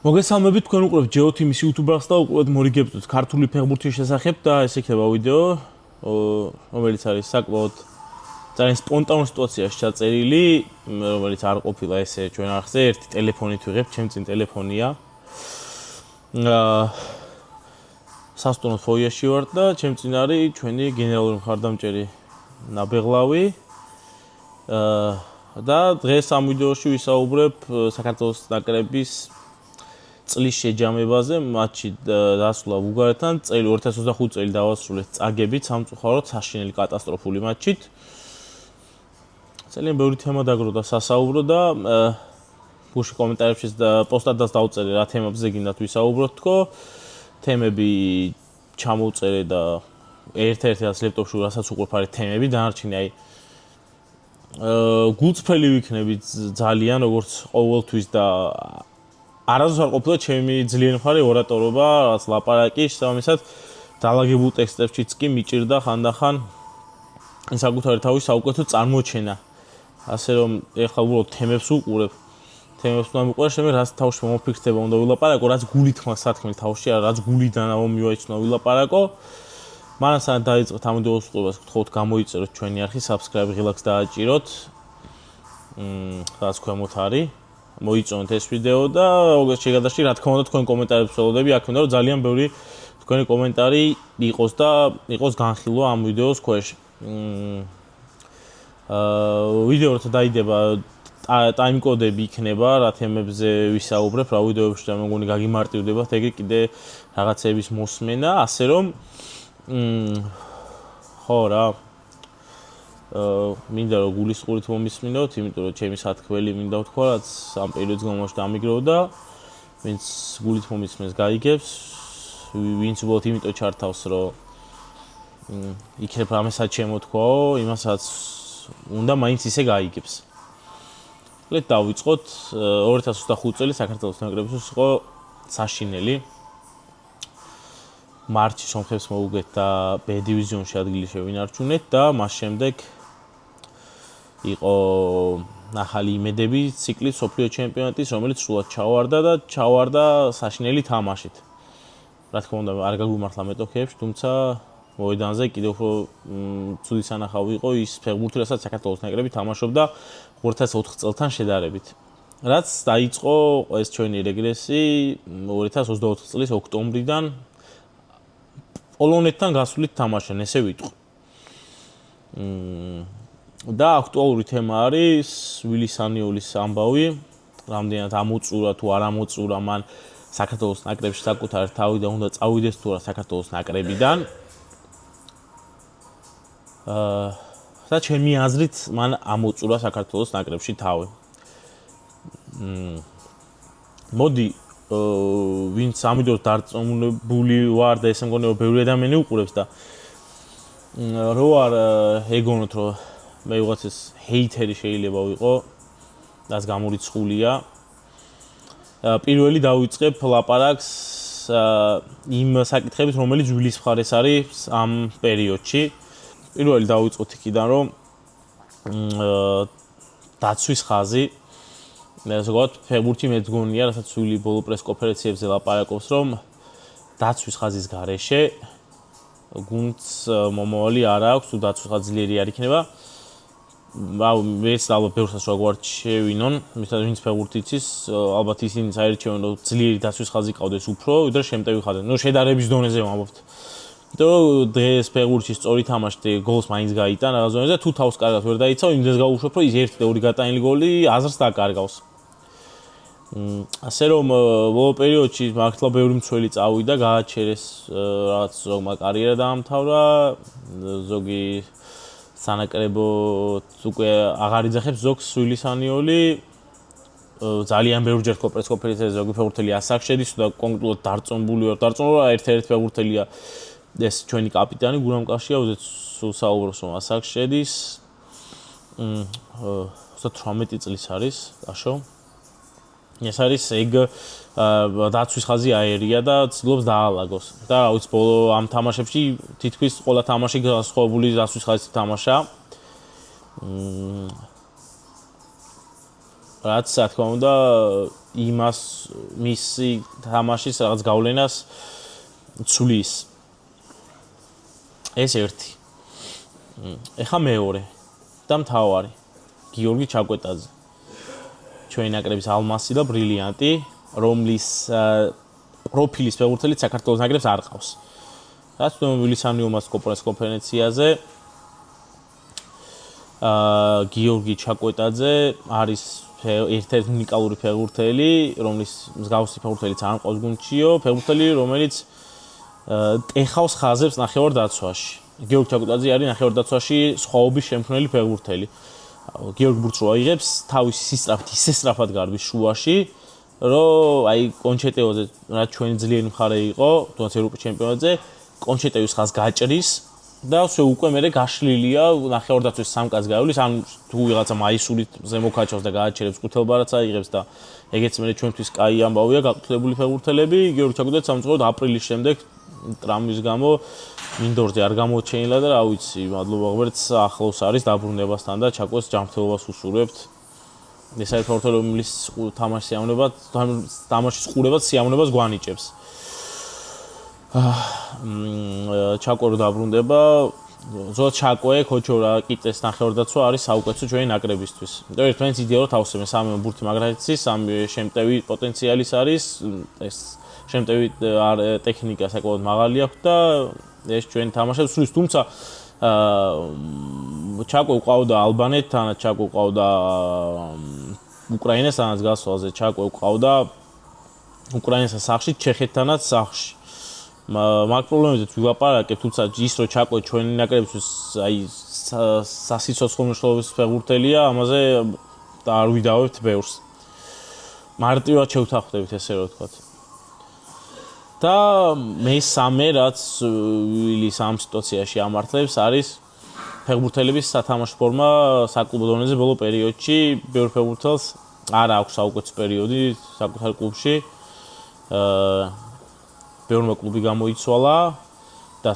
მოგესალმებით, თქვენ უყურებთ GeoTeam-ის YouTube-ს და უყურებთ მორიგებთ ქართული ფეხბურთის შესახებ და ეს იქნება ვიდეო, რომელიც არის საკმაოდ ძალიან სპონტანურ სიტუაციაში ჩაწერილი, რომელიც არ ყოფილა ესე ჩვენ არხზე, ერთი ტელეფონით ვიღებ, ჩემ წინ ტელეფონია. სასტუმრო ფოიეში ვარ და ჩემ წინ არის ჩვენი გენერალური მხარდამჭერი ნაბეღლავი. და დღეს ამ ვიდეოში ვისაუბრებ საქართველოს ნაკრების წლის შეჯამებაზე, მატჩი დასრულა ბულგარეთთან, წელი 2025 წელი დავასრულეთ წაგებით სამწუხაროდ საშინელი კატასტროფული მატჩით. ძალიან ბევრი თემა დაგროვდა სასაუბრო და გუშინ კომენტარებში და პოსტადაც დავწერე რა თემებზე გინდათ ვისაუბროთ თქო. თემები ჩამოვწერე და ერთ-ერთი რაც ლეპტოპში რასაც უყურებ არის თემები, დანარჩენი აი გულწრფელი ვიქნები ძალიან როგორც ყოველთვის და არასდროს არ ყოფილა ჩემი ძლიერი მხარე ორატორობა, რაც ლაპარაკი, შესაბამისად დაალაგებულ ტექსტებშიც კი მიჭირდა ხანდახან საკუთარი თავის საუკეთესო წარმოჩენა. ასე რომ ეხლა უბრალოდ თემებს უყურებ. თემებს უნდა მიყვარს, შემდეგ რაც თავში მომფიქრდება უნდა ვილაპარაკო, რაც გულით მას სათქმელი თავში, რაც გულიდან მომივაიცნო ვილაპარაკო. მანასთან დაიწყეთ ამ ვიდეოს უყურებას, გთხოვთ გამოიწეროთ ჩვენი არხი, subscribe ღილაკს დააჭიროთ. რაც ქვემოთ არის. მოიწონთ ეს ვიდეო და როგორც შეგადაში, რა თქმა უნდა, თქვენ კომენტარებს ველოდები, აქ უნდა რომ ძალიან ბევრი თქვენი კომენტარი იყოს და იყოს განხილვა ამ ვიდეოს ქვეშ. ვიდეო როცა დაიდება ტაიმკოდები იქნება, რა თემებზე ვისაუბრებ, რა ვიდეოებში და მეგონი გაგიმარტივდებათ, ეგრე კიდე რაღაცების მოსმენა, ასე რომ ხო რა მინდა რომ გულისყურით მომისმინოთ, იმიტომ რომ ჩემი სათქმელი მინდა ვთქვა, რაც ამ პერიოდის განმავლობაში დამიგროვდა, ვინც გულით მომისმენს გაიგებს, ვინც უბრალოდ იმიტომ ჩართავს, რომ იქნებ რამესაც შემოთქვაო, იმასაც უნდა მაინც ისე გაიგებს. ლეთ დავიწყოთ 2025 წელი საქართველოს ნაკრებისთვის იყო საშინელი. მარტში სომხებს მოუგეთ და B დივიზიონში ადგილი შევინარჩუნეთ და მას შემდეგ იყო ახალი იმედები ციკლის სოფლიო ჩემპიონატის, რომელიც სრულად ჩავარდა საშინელი თამაშით. რა თქმა უნდა, არ გაგვიმართლა მეტოქეებში, თუმცა მოედანზე კიდევ უფრო ცუდი სანახავი იყო ის ფეხბურთი, რასაც საქართველოს ნაკრები თამაშობდა 2004 წელთან შედარებით. რაც დაიწყო ეს ჩვენი რეგრესი 2024 წლის ოქტომბრიდან პოლონეთთან გასვლით თამაშენ, ესე ვიტყვი. და აქტუალური თემა არის ვილი სანიოლის ამბავი, რამდენად ამოწურა თუ არ ამოწურა მან საქართველოს ნაკრებში საკუთარი თავი და უნდა წავიდეს თუ არა საქართველოს ნაკრებიდან. და ჩემი აზრით მან ამოწურა საქართველოს ნაკრებში თავი. მოდი ვინც ამიტომ დარწმუნებული ვარ და ესე მგონია ბევრი ადამიანი უყურებს და რო არ ეგონოთ რომ მე ვიღაცის ჰეითერი შეიძლება ვიყო დას გამორიცხულია. პირველი დავიწყებ ლაპარაკს იმ საკითხებით, რომელიც ვილის მხარეს არის ამ პერიოდში. პირველი დავიწყოთ იქიდან, რომ დაცვის ხაზი ზოგადად ფეხბურთი მეძგონია, რასაც ვილი ბოლო პრესკონფერენციებზე ლაპარაკობს, რომ დაცვის ხაზის გარეშე გუნდს მომავალი არ აქვს, თუ დაცვის ხაზი ძლიერი არ იქნება. ეს ალბათ ბევრსაც რა გვართ შევინონ, ვინც ფეხბურთი იცის, ალბათ ისინი საერთოდ რომ ძლიერი დაცვის ხაზი ყავდეს უფრო, ვიდრე შემტევი ხაზი. ნუ შედარების დონეზე ვამბობთ. იმიტომ დღეს ფეხბურთში სწორი თამაშით გოლს მაინც გაიტან რაღაც დონეზე, თუ თავს კარგად ვერ დაიცავ, იმდენს გავუშვებ, რომ ის 1 და 2 გატანილი გოლი აზრს დაკარგავს. ასე რომ ბოლო პერიოდში მართლა ბევრი მცველი წავიდა, გააჩერეს რაღაც ზოგმა კარიერა დაამთავრა, ზოგი სანაკრებო უკვე აღარ იძახებს ზოგს ვილი სანიოლი. ძალიან ბევრჯერ თქო პრესკონფერენციაზე ზოგი ფეხბურთელი ასაკ შედის და კონკრეტულად დარწმუნებული ვარ, ერთ-ერთი ფეხბურთელია ეს ჩვენი კაპიტანი გურამ კაშიაუძე საუბრობს რომ ასაკ შედის. 18 წლის არის აშო. ეს არის ეგ დაცვის ხაზი აერია და ცდილობს დაალაგოს. და რა ვიცი, ბოლო ამ თამაშებში თითქმის ყველა თამაში განსხვავებული დაცვის ხაზით თამაშა. რაც რა თქმა უნდა იმას მისი თამაშის რაღაც გავლენას ცვლის. ეს ერთი. ეხა მეორე და მთავარი გიორგი ჩაკვეტაძე. ჩვენი ნაკრების ალმასი და ბრილიანტი, რომლის პროფილის ფეხბურთელი საქართველოს ნაკრებს არ ყავს. რაც ვილისანიუმას კონფერენციაზე გიორგი ჩაკვეტაძე არის ერთ-ერთი უნიკალური ფეხბურთელი, რომლის მსგავსი ფეხბურთელიც არ მყავს გუნდშიო, ფეხბურთელი, რომელიც ეხავს ხაზებს ნახევარ-დაცვაში. გიორგი ჩაკვეტაძე არის ნახევარ-დაცვაში სხვაობის შემქმნელი ფეხბურთელი. გიორგი ბურთშუა იღებს თავის სისწრაფით ისე სწრაფად გარბის შუაში, რომ აი კონჩეტეოზე რაც ჩვენი ძლიერი მხარე იყო, თუნდაც ევროპის ჩემპიონატზე, კონჩეტეოს ხაზს გაჭრის და უკვე მერე გაშლილია ნახევარ-დაცვის სამ კაცს გაივლის, ან თუ ვიღაცა მაისურით ზემოქაჩავს და გააჩერებს ყუთელბარათს აიღებს და ეგეც მერე ჩვენთვის კაი ამბავია გაყუთლებული ფეხბურთელები. გიორგი ჩაკვეტაძე სამწუხაროდ აპრილის შემდეგ ტრამვის გამო მინდორზე არ გამოჩენილა და რა ვიცი, მადლობა ღმერთს ახლოს არის დაბრუნებასთან და ჩაკვეს ჯანმრთელობას უსურვებთ. ეს არის ფეხბურთელი, რომლის თამაშის ყურებაც სიამოვნებას გვანიჭებს. ჩაკვე რო დაბრუნდება, ზოგადად ჩაკვე, ქოჩო რა კიტეს ნახევარ-დაცვა არის საუკეთესო ჩვენი ნაკრებისთვის. იმიტომ ერთმანეთს იდეალურად თავსებენ, სამი ბურთი მაგრაცის, სამი შემტევი პოტენციალის არის, ეს შემტევი ტექნიკა საკმაოდ მაღალი აქვს და ეს ჩვენ თამაშებს სულის, თუმცა ჩაკვე ყავდა ალბანეთთან, ჩაკვე ყავდა უკრაინასთანაც გასვლაზე, ჩაკვე ყავდა უკრაინასთან სახლში, ჩეხეთთანაც სახლში. მაგ პრობლემებზეც ვილაპარაკებ, თუმცა ის რომ ჩაკვე ჩვენი ნაკრებისთვის აი სასიცოცხლო მნიშვნელობის ფეხბურთელია, ამაზე არ ვიდავებთ ბევრს. მარტივად შევთანხმდებით ესე რომ ვთქვათ. და მესამე რაც ვილის ამ სიტუაციაში ამართლებს არის ფეხბურთელების სათამაშო ფორმა საკლუბო დონეზე ბოლო პერიოდში. ბევრ ფეხბურთელს არ აქვს საუკეთესო პერიოდი საკუთარ კლუბში. ბევრმა კლუბი გამოიცვალა და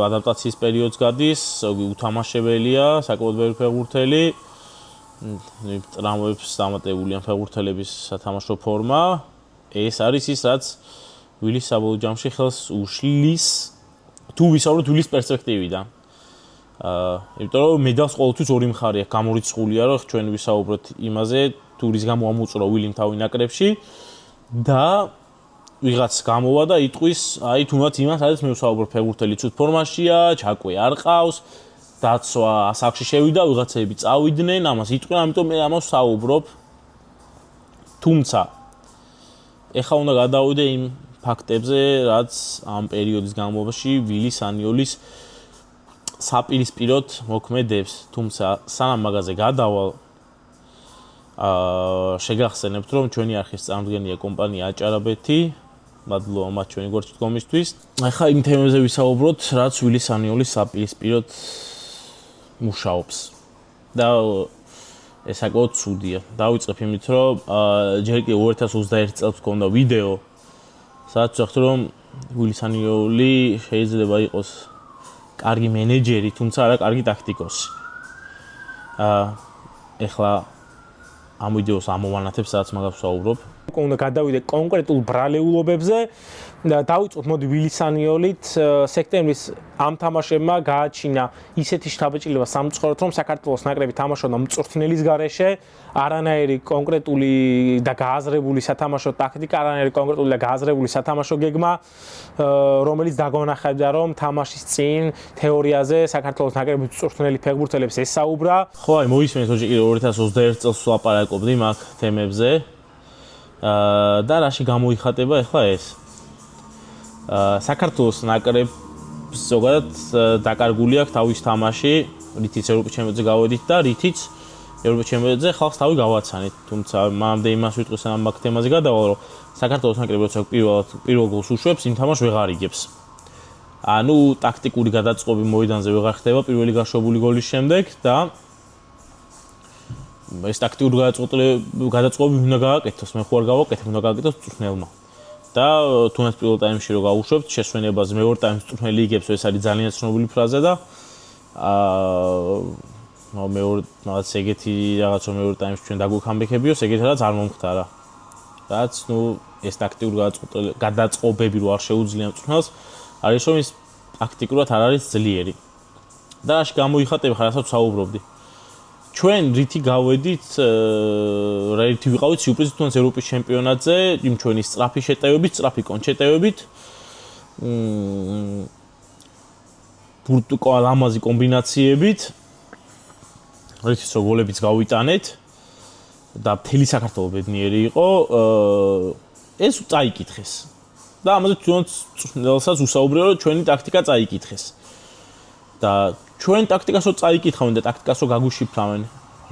ადაპტაციის პერიოდს გადის, უთამაშებელია საკმაოდ ბევრი ფეხბურთელი. ტრამვებს დამატებული ამ ფეხბურთელების სათამაშო ფორმა. ეს არის ის, რაც ვილის საბოლოო ჯამში ხელს უშლის თუ ვისაუბროთ ვილის პერსპექტივიდან. იმიტომ რომ მედალს ყოველთვის ორი მხარე აქვს, გამორიცხულია რომ ჩვენ ვისაუბროთ იმაზე, თუ რის გამო ამოუწურა ვილიმ თავი ნაკრებში და ვიღაც გამოვა და იტყვის, აი თუნდაც იმას არის მე ვსაუბრობ, ფეხბურთელი ცუდ ფორმაშია, ჩაკვე არ ყავს, დაცვა ასაკში შევიდა, ვიღაცები წავიდნენ, ამას იტყვიან, ამიტომ მე ამას ვსაუბრობ. თუმცა ეხლა უნდა გადავიდე იმ ფაქტებზე, რაც ამ პერიოდის განმავლობაში ვილის ანიოლის საპირისპიროდ მოქმედებს. თუმცა სანამ მაგაზე გადავალ, შეგახსენებთ, რომ ჩვენი არხის წარმომადგენელია კომპანია აჭარაბეთი. მადლობა მათ ჩვენი გორჩიტკომისთვის. ახლა იმ თემებზე ვისაუბროთ, რაც ვილის ანიოლის საპირისპიროდ მუშაობს. და ეს საკმაოდ ცუდია. დავიწყებ იმით, რომ ჯერ კიდევ 2021 წელს მქონდა ვიდეო, სადაც ვახთ, რომ ვილის ანიოლი შეიძლება იყოს კარგი მენეჯერი, თუმცა არა კარგი ტაქტიკოსი. ეხლა ამ ვიდეოს ამოვანათებს, სადაც მაგას ვსაუბრობ. უნდა გადავიდე კონკრეტულ ბრალეულობებზე და დავიწყოთ მოდი ვილის ანიოლით. სექტემბრის ამ თამაშებმა გააჩინა ისეთი შთაბეჭდილება სამწუხაროდ, რომ საქართველოს ნაკრები თამაშობდა მწვრთნელის გარეშე, არანაირი კონკრეტული და გააზრებული სათამაშო ტაქტიკა, არანაირი კონკრეტული და გააზრებული სათამაშო გეგმა, რომელიც დაგვანახებდა, რომ თამაშის წინ თეორიაზე საქართველოს ნაკრების მწვრთნელი ფეხბურთელებს ესაუბრა. ხო, აი მოისმენთ ოჯი კიდე 2021 წელს ვლაპარაკობდი მაგ თემებზე. და რაში გამოიხატება ახლა ეს? საქართველოს ნაკრებს ზოგადად დაკარგული აქვს თავის თამაში, რითიც ევროპის ჩემპიონატზე გავედით და რითიც ევროპის ჩემპიონატზე ხალხს თავი გავაცანით. თუმცა მანამდე იმას ვიტყვი სანამ მაგ თემაზე გადავალ, რომ საქართველოს ნაკრები როცა პირველ გოლს უშვებს, იმ თამაშს ვეღარ იგებს. ანუ ტაქტიკური გადაწყობი მოედანზე ვეღარ ხდება პირველი გაშვებული გოლის შემდეგ და ეს ტაქტიკური გადაწყობები უნდა გააკეთოს, მე ხო არ გავაკეთებ, უნდა გააკეთოს მწვრთნელმა. და თუნდაც პირველ ტაიმში რო გავუშვებთ, შესვენებაზე მეორე ტაიმს მწვრთნელი იგებს, ეს არის ძალიან ცნობილი ფრაზა და მეორე რაღაც ეგეთი რაღაც მეორე ტაიმში ჩვენ დაგვიქამბექებიოს, ეგეთი რაღაც არ მომხდარა. რაც ეს ტაქტიკური გადაწყობები რო არ შეუძლია მწვრთნელს, არის რომ ის ტაქტიკურად არ არის ძლიერი. და რაში გამოიხატება ხარ, რასაც საუბრობდი. ჩვენ რითი გავედით, რითი ვიყავით სიურპრიზი თუნდაც ევროპის ჩემპიონატზე, იმ ჩვენი სწრაფი შეტევებით, სწრაფი კონჩეტევებით, ლამაზი კომბინაციებით, რითიც რო გოლებიც გავიტანეთ და მთელი საქართველო ბედნიერი იყო, ეს წაიკითხეს. და ამაზე თუნდაც მწვრთნელსაც უსაუბრია, რომ ჩვენი ტაქტიკა წაიკითხეს. და ჩვენ ტაქტიკას რო წაიკითხავენ და ტაქტიკას რო გაგუშიფრავენ,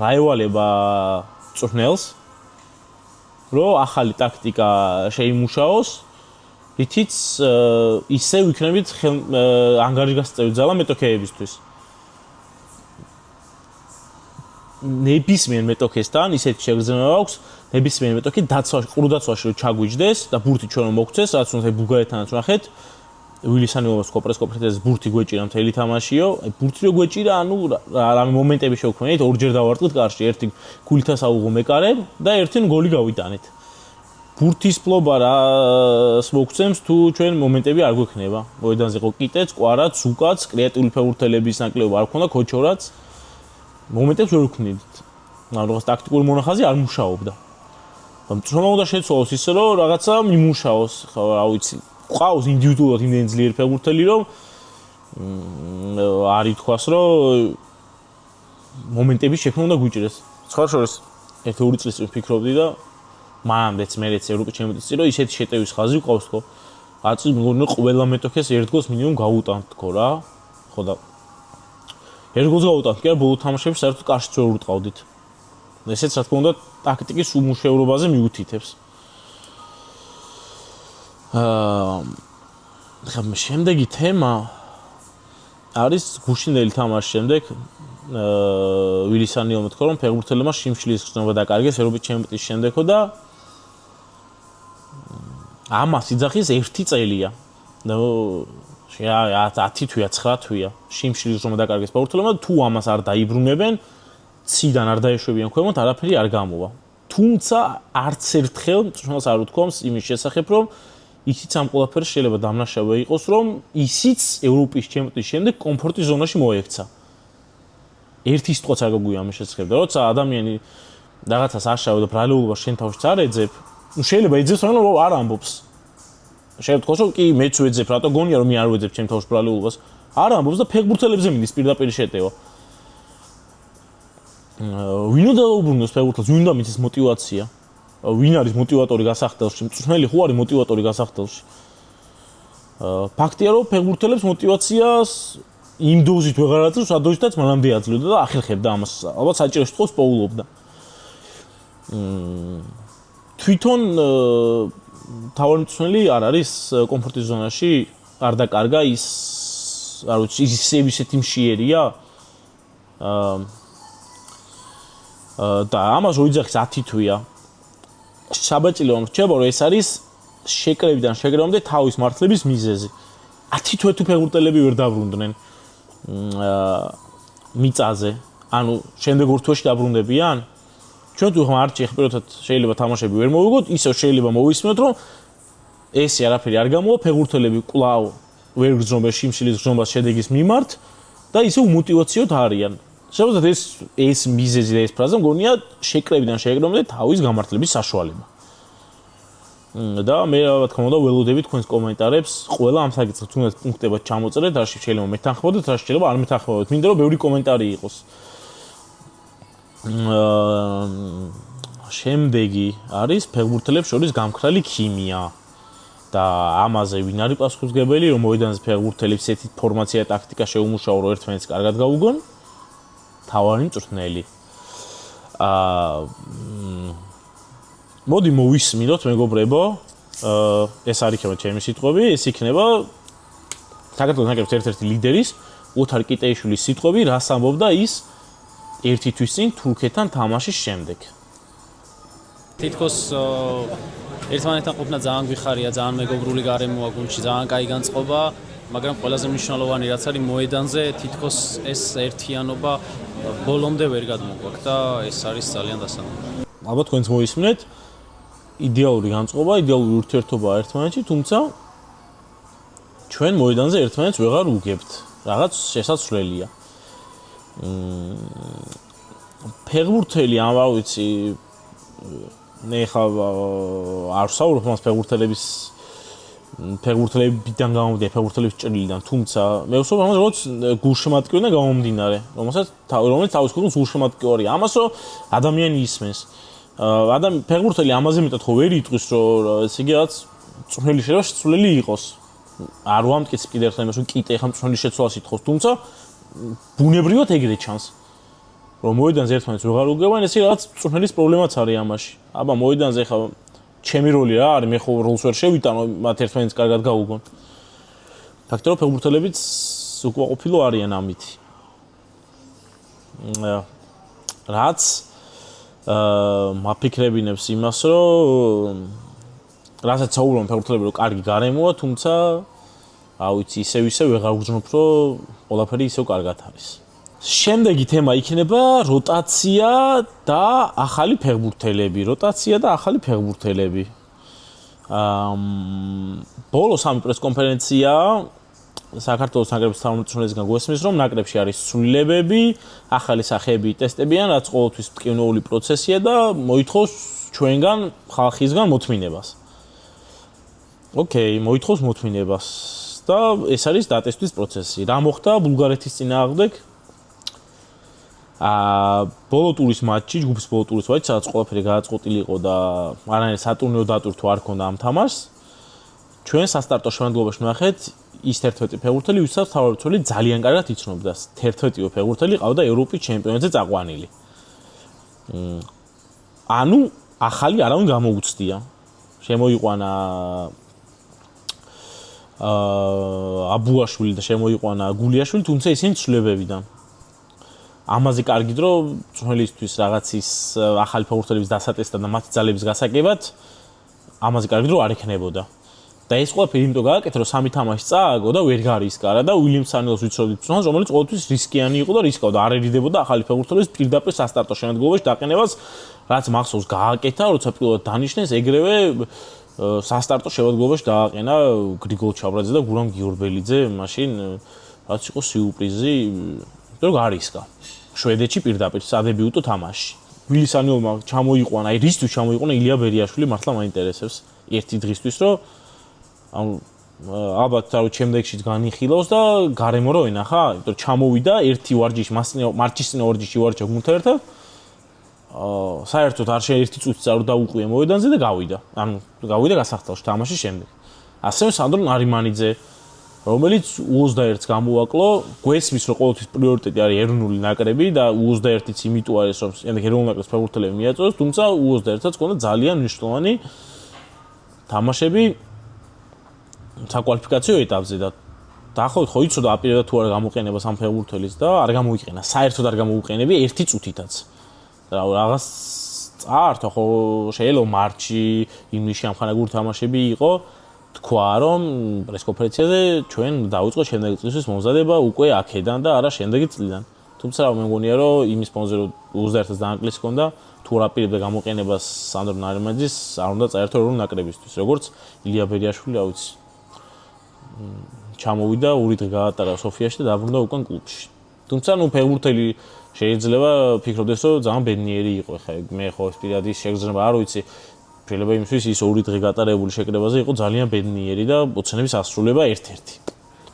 რა ევალება მწვრთნელს, რომ ახალი ტაქტიკა შეიმუშაოს, რითიც ისე ვიქნებით ანგარიშგასაწევი ძალა მეტოქეებისთვის. ნებისმიერ მეტოქესთან ისეთი შეგრძნება აქვს, ნებისმიერ მეტოქი დაცვაში, ყრუდაცვაში რო ჩაგვიჯდეს და ბურთი ჩვენ რომ მოგცეს, რაც უნდა ბულგარეთთანაც ვნახეთ, ვილისანიოვას კოპრეს კონფერენციაზე ბურთი გვეჭირა მთელი თამაშიო, აი ბურთი რო გვეჭირა, ანუ რამე მომენტები შევქმნით, ორჯერ დავარტყით კარში, ერთი გულითას აუღო მეკარე და ერთი გოლი გავიტანეთ. ბურთის ფლობა რას მოგცემს თუ ჩვენ მომენტები არ გვექნება. მოედანზე ყო კიტეც, კვარაც, ზუკაც, კრეატიული ფეხბურთელების ნაკლებობა არ ქონდა, ქოჩორაც. მომენტებს ვერ ვქნიდით. ანუ რაღაც ტაქტიკური მონახაზი არ მუშაობდა. მწვრთნელმა უნდა შეცვალოს ისე რომ რაღაცა მიმუშაოს, ხო რა ვიცი. ყავს ინდივიდუალურად იმდენი ძლიერი ფეხბურთელი რომ არ ითქვას რომ მომენტების შექმნა უნდა გვიჭირეს. სხვა შორის 1-2 წლის წინ ვფიქრობდი და მანამდეც მეც ევროპის ჩემპიონატის წინ რომ ისეთი შეტევის ხაზი ვყავს თქო. აწი მგონი ყველა მეტოქეს ერთ გოლს მინიმუმ გავუტანთ თქო რა. ხო და ერთ გოლს გავუტანთ კი არა ბოლო თამაშებში საერთოდ კარშიც ვერ ურტყავდით. ესეც რა თქმა უნდა ტაქტიკის უმუშევრობაზე მიუთითებს. შემდეგი თემა არის გუშინდელი თამაშის შემდეგ ვილისანიოვმა თქვა რომ ფეხბურთელებმა შიმშილის გრძნობა დაკარგეს ევროპის ჩემპიონატის შემდეგო და ამას იძახის 1 წელია. ნუ 10 თვეა 9 თვეა შიმშილის გრძნობა დაკარგეს ფეხბურთელებმა თუ ამას არ დაიბრუნებენ ციდან არ დაეშვებიან ქვემოთ არაფერი არ გამოვა. თუმცა არც ერთხელ მწვრთნელს არ უთქვამს იმის შესახებ რომ ისიც ამ ყველაფერს შეიძლება დამნაშავე იყოს რომ ისიც ევროპის ჩემპიონატის შემდეგ კომფორტის ზონაში მოექცა. ერთი სიტყვაც არ გაგვია ამის შესახებ და როცა ადამიანი რაღაცას აშავე და ბრალეულობას შენ თავშიც არ ეძებ, ნუ შეიძლება ეძებს მაგრამ არ ამბობს. შეიძლება თქვას რომ კი მეც ვეძებ, რატო გონია რომ მე არ ვეძებ ჩემ თავში ბრალეულობას? არ ამბობს და ფეხბურთელებზე მიდის პირდაპირ შეტევა. ვინ უნდა დაუბრუნოს ფეხბურთელს, ვინ უნდა მის мотиваცია? ვინ არის мотиваტორი გასახდელში? მწვრთნელი ხო არის мотиваტორი გასახდელში? ფაქტია რომ ფეხბურთელებს мотиваციას იმ დოზით ვეღარ აწევს, სადოშითაც მანამდე აძლევდა და ახერხებდა ამას. ალბათ საჭირო სიტყვას პოულობდა. თვითონ თავარი მწვრთნელი არ არის კომფორტის ზონაში, არ დაკარგა ის, არ ვიცი, ისეთი მშიერია. და ამას რო იძახის 10 თვეა. საბაჭილო რჩება რომ ეს არის შეკრებიდან შეკრებამდე თავის მართლების მიზეზი. 10 თვე თუ ფეხბურთელები ვერ დაბრუნდნენ მიწაზე. ანუ შემდეგ ორ თვეში დაბრუნდებიან? ჩვენ თუ ხომ არჩი ხპიროთად შეიძლება თამაშები ვერ მოვიგოთ, ისევ შეიძლება მოვისმინოთ რომ ესე არაფერი არ გამოვა, ფეხბურთელები კვლავ ვერ გრძნობენ შიმშილის გრძნობას შედეგის მიმართ და ისევ мотиваციოდ არიან. შეგვიძლია ეს მიზეზი და ეს ფრაზა მგონია შეკრებიდან შეკრებამდე თავის გამართლების საშუალება. და მე რა თქმა უნდა ველოდებით თქვენს კომენტარებს, ყველა ამ საკითხს თუნდაც პუნქტებად ჩამოწერეთ, რაში შეიძლება მეთანხმებოდეთ, რაში შეიძლება არ მეთანხმებოდეთ. მინდა რომ ბევრი კომენტარი იყოს. შემდეგი არის ფეხბურთელებს შორის გამქრალი ქიმია. და ამაზე ვინ არის პასუხისმგებელი, რომ მოედანზე ფეხბურთელებს ესეთი ფორმაცია და ტაქტიკა შეუმუშაო, რომ ერთმანეთს კარგად გაუგონ? თავარი მწვრთნელი. მოდი მოვისმინოთ მეგობრებო. ეს არის ჩემი სიტყვები, ეს იქნება საქართველოს ნაკრების ერთ-ერთი ლიდერის ოთარ კიტეიშვილის სიტყვები, რას ამბობდა ის 1 თვის წინ თურქეთთან თამაშის შემდეგ. თითქოს ერთმანეთთან ყოფნა ძალიან გვიხარია, ძალიან მეგობრული გარემოა გუნდში, ძალიან კაი განწყობა, მაგრამ ყველაზე მნიშვნელოვანი რაც არის მოედანზე თითქოს ეს ერთიანობა ბოლომდე ვერ გადმოგვაქვს და ეს არის ძალიან დასაქმებული. ალბათ თქვენც მოისმენთ. იდეალური განწყობა, იდეალური ურთიერთობა ერთმანეთში, თუმცა ჩვენ მოედანზე ერთმანეთს ვეღარ უგებთ. რაღაც შესაძლებელია. ფეხბურთელი ამბავ ვიცი მე ხა არ ვსაუბრობ მას ფეხბურთელებიდან გამომდინარე, ფეხბურთელების ჭრილიდან, თუმცა მე ვსაუბრობ ამაზე, როგორც გულშემატკივრიდან გამომდინარე, რომელიც თავის ქვეყნის გულშემატკივარია. ამას რომ ადამიანი ისმენს. ფეხბურთელი ამაზე მეტად ხო ვერ იტყვის, რომ ესე იგი რაღაც წვრილი შეიძლება შეცვლილი იყოს. არ ვამტკიცებ კიდევ ერთხელ იმას, რომ კიტე ხა წვრილი შეცვლას ითხოვს, თუმცა ბუნებრივად ეგრე ჩანს. რომ მოედანზე ერთმანეთს ვეღარ უგებიან, ესე რაღაც წვრილის პრობლემაც არის ამაში. აბა მოედანზე ხა ჩემი როლი რა არის, მე ხო როლს ვერ შევიტანო, მათ ერთმანეთს კარგად გაუგონ. ფაქტორი რომ ფეხბურთელებიც უკმაყოფილო არიან ამით. რაც მაფიქრებინებს იმას, რომ რასაც საუბრობენ ფეხბურთელები, რომ კარგი გარემოა, თუმცა რა ვიცი, ისევ ვეღარ ვგრძნობ, რომ ყველაფერი ისევ კარგად არის. შემდეგი თემა იქნება როტაცია და ახალი ფეხბურთელები. ბოლო სამი პრესკონფერენცია საქართველოს ნაკრების თავმჯდომარესგან გვესმის, რომ ნაკრებში არის ცვლილებები, ახალი სახეები ტესტებიან, რაც ყოველთვის მტკივნეული პროცესია და მოითხოვს ჩვენგან, ხალხისგან მოთმინებას. ოკეი, მოითხოვს მოთმინებას და ეს არის დატესტვის პროცესი. რა მოხდა ბულგარეთის წინააღმდეგ? ბოლო ტურის მატჩი, ჯგუფის ბოლო ტურის მატჩი, სადაც ყველაფერი გადაწყვეტილი იყო და არანაირი სატურნირო დატვირთვა არ ჰქონდა ამ თამაშს. ჩვენ სასტარტო შემადგენლობაში ვნახეთ ის 11 ფეხბურთელი, ვისაც თავმჯდომარე ძალიან კარგად იცნობდა. 11 ფეხბურთელი ყავდა ევროპის ჩემპიონატზე წაყვანილი. ანუ ახალი არავინ გამოუცდია. შემოიყვანა აბუაშვილი და შემოიყვანა გულიაშვილი, თუმცა ისინი ცვლილებებიდან. ამაზე კარგი დრო წვრილისთვის რაღაცის ახალი ფეხბურთელების დასატესტად და მათი ძალების გასაგებად ამაზე კარგი დრო არ ექნებოდა. და ეს ყველაფერი იმიტომ გააკეთა, რომ სამი თამაში წააგო და ვერ გარისკარა და უილიამ სანელს ვიცოდით წონას, რომელიც ყოველთვის რისკიანი იყო და რისკავდა, არ ერიდებოდა ახალი ფეხბურთელის პირდაპირ სასტარტო შემადგენლობაში დაყენებას, რაც მახსოვს გააკეთა, როცა პირველად დანიშნეს, ეგრევე სასტარტო შემადგენლობაში დააყენა გრიგოლ ჩაბრაძე და გურამ გიორბელიძე, მაშინ რაც იყო სიურპრიზი, რომ გარისკა. შვედეთში პირდაპირ სადებიუტო თამაში. უილიამ სანელმა ჩამოიყვანა, აი რისთვის ჩამოიყვანა ილია ბერიაშვილი, მართლა მაინტერესებს ერთი დღისთვის, რომ ანუ ალბათ თავი შემდეგშიც განიხილავს და გარემო რო ენახა, იმიტომ რომ ჩამოვიდა ერთი ვარჯიში, მარტის წინა ვარჯიში ვარჯა გუნდთან ერთად. საერთოდ არ ერთი წუთიც არ დაუყვია მოედანზე და გავიდა. ანუ გავიდა გასახტავში თამაშის შემდეგ. ასევე სანდრო ნარიმანიძე, რომელიც U21-ს გამოვაკლო, გვესმის რომ ყოველთვის პრიორიტეტი არის ეროვნული ნაკრები და U21-იც იმიტომ არის რომ შემდეგ ეროვნული ნაკრების ფეხბურთელები მიაწოდოს, თუმცა U21-საც ჰქონდა ძალიან მნიშვნელოვანი თამაშები საკვალიფიკაციო ეტაპზე და დაახლოებით ხო იცოდა აპირებდა თუ არ გამოყენება სამ ფეხბურთელის და არ გამოიყენა. საერთოდ არ გამოუყენებია ერთი წუთითაც. რაღაც წაართვა ხო შეიძლება მარტში, ივნისში ამხანაგური თამაშები იყო. თქვა რომ პრესკონფერენციაზე ჩვენ დავიწყოთ შემდეგი წლისთვის მომზადება უკვე აქედან და არა შემდეგი წლიდან. თუმცა მე მგონია რომ იმის ფონზე რომ U21-ს დაანკლისი ჰქონდა, თუ არ აპირებდა გამოყენებას სანდრო ნარიმანიძის, არ უნდა წაერთო ეროვნული ნაკრებისთვის. როგორც ილია ბერიაშვილი, რა ვიცი. ჩამოვიდა, ორი დღე გაატარა სოფიაში და დაბრუნდა უკან კლუბში. თუმცა ნუ ფეხბურთელი შეიძლება ფიქრობდეს რომ ძალიან ბედნიერი იყო. ხა მე ხო ეს პირადი შეგრძნება არ ვიცი. შეიძლება იმისთვის ის ორი დღე გატარებული შეკრებაზე იყო ძალიან ბედნიერი და ოცნების ასრულება ერთ-ერთი.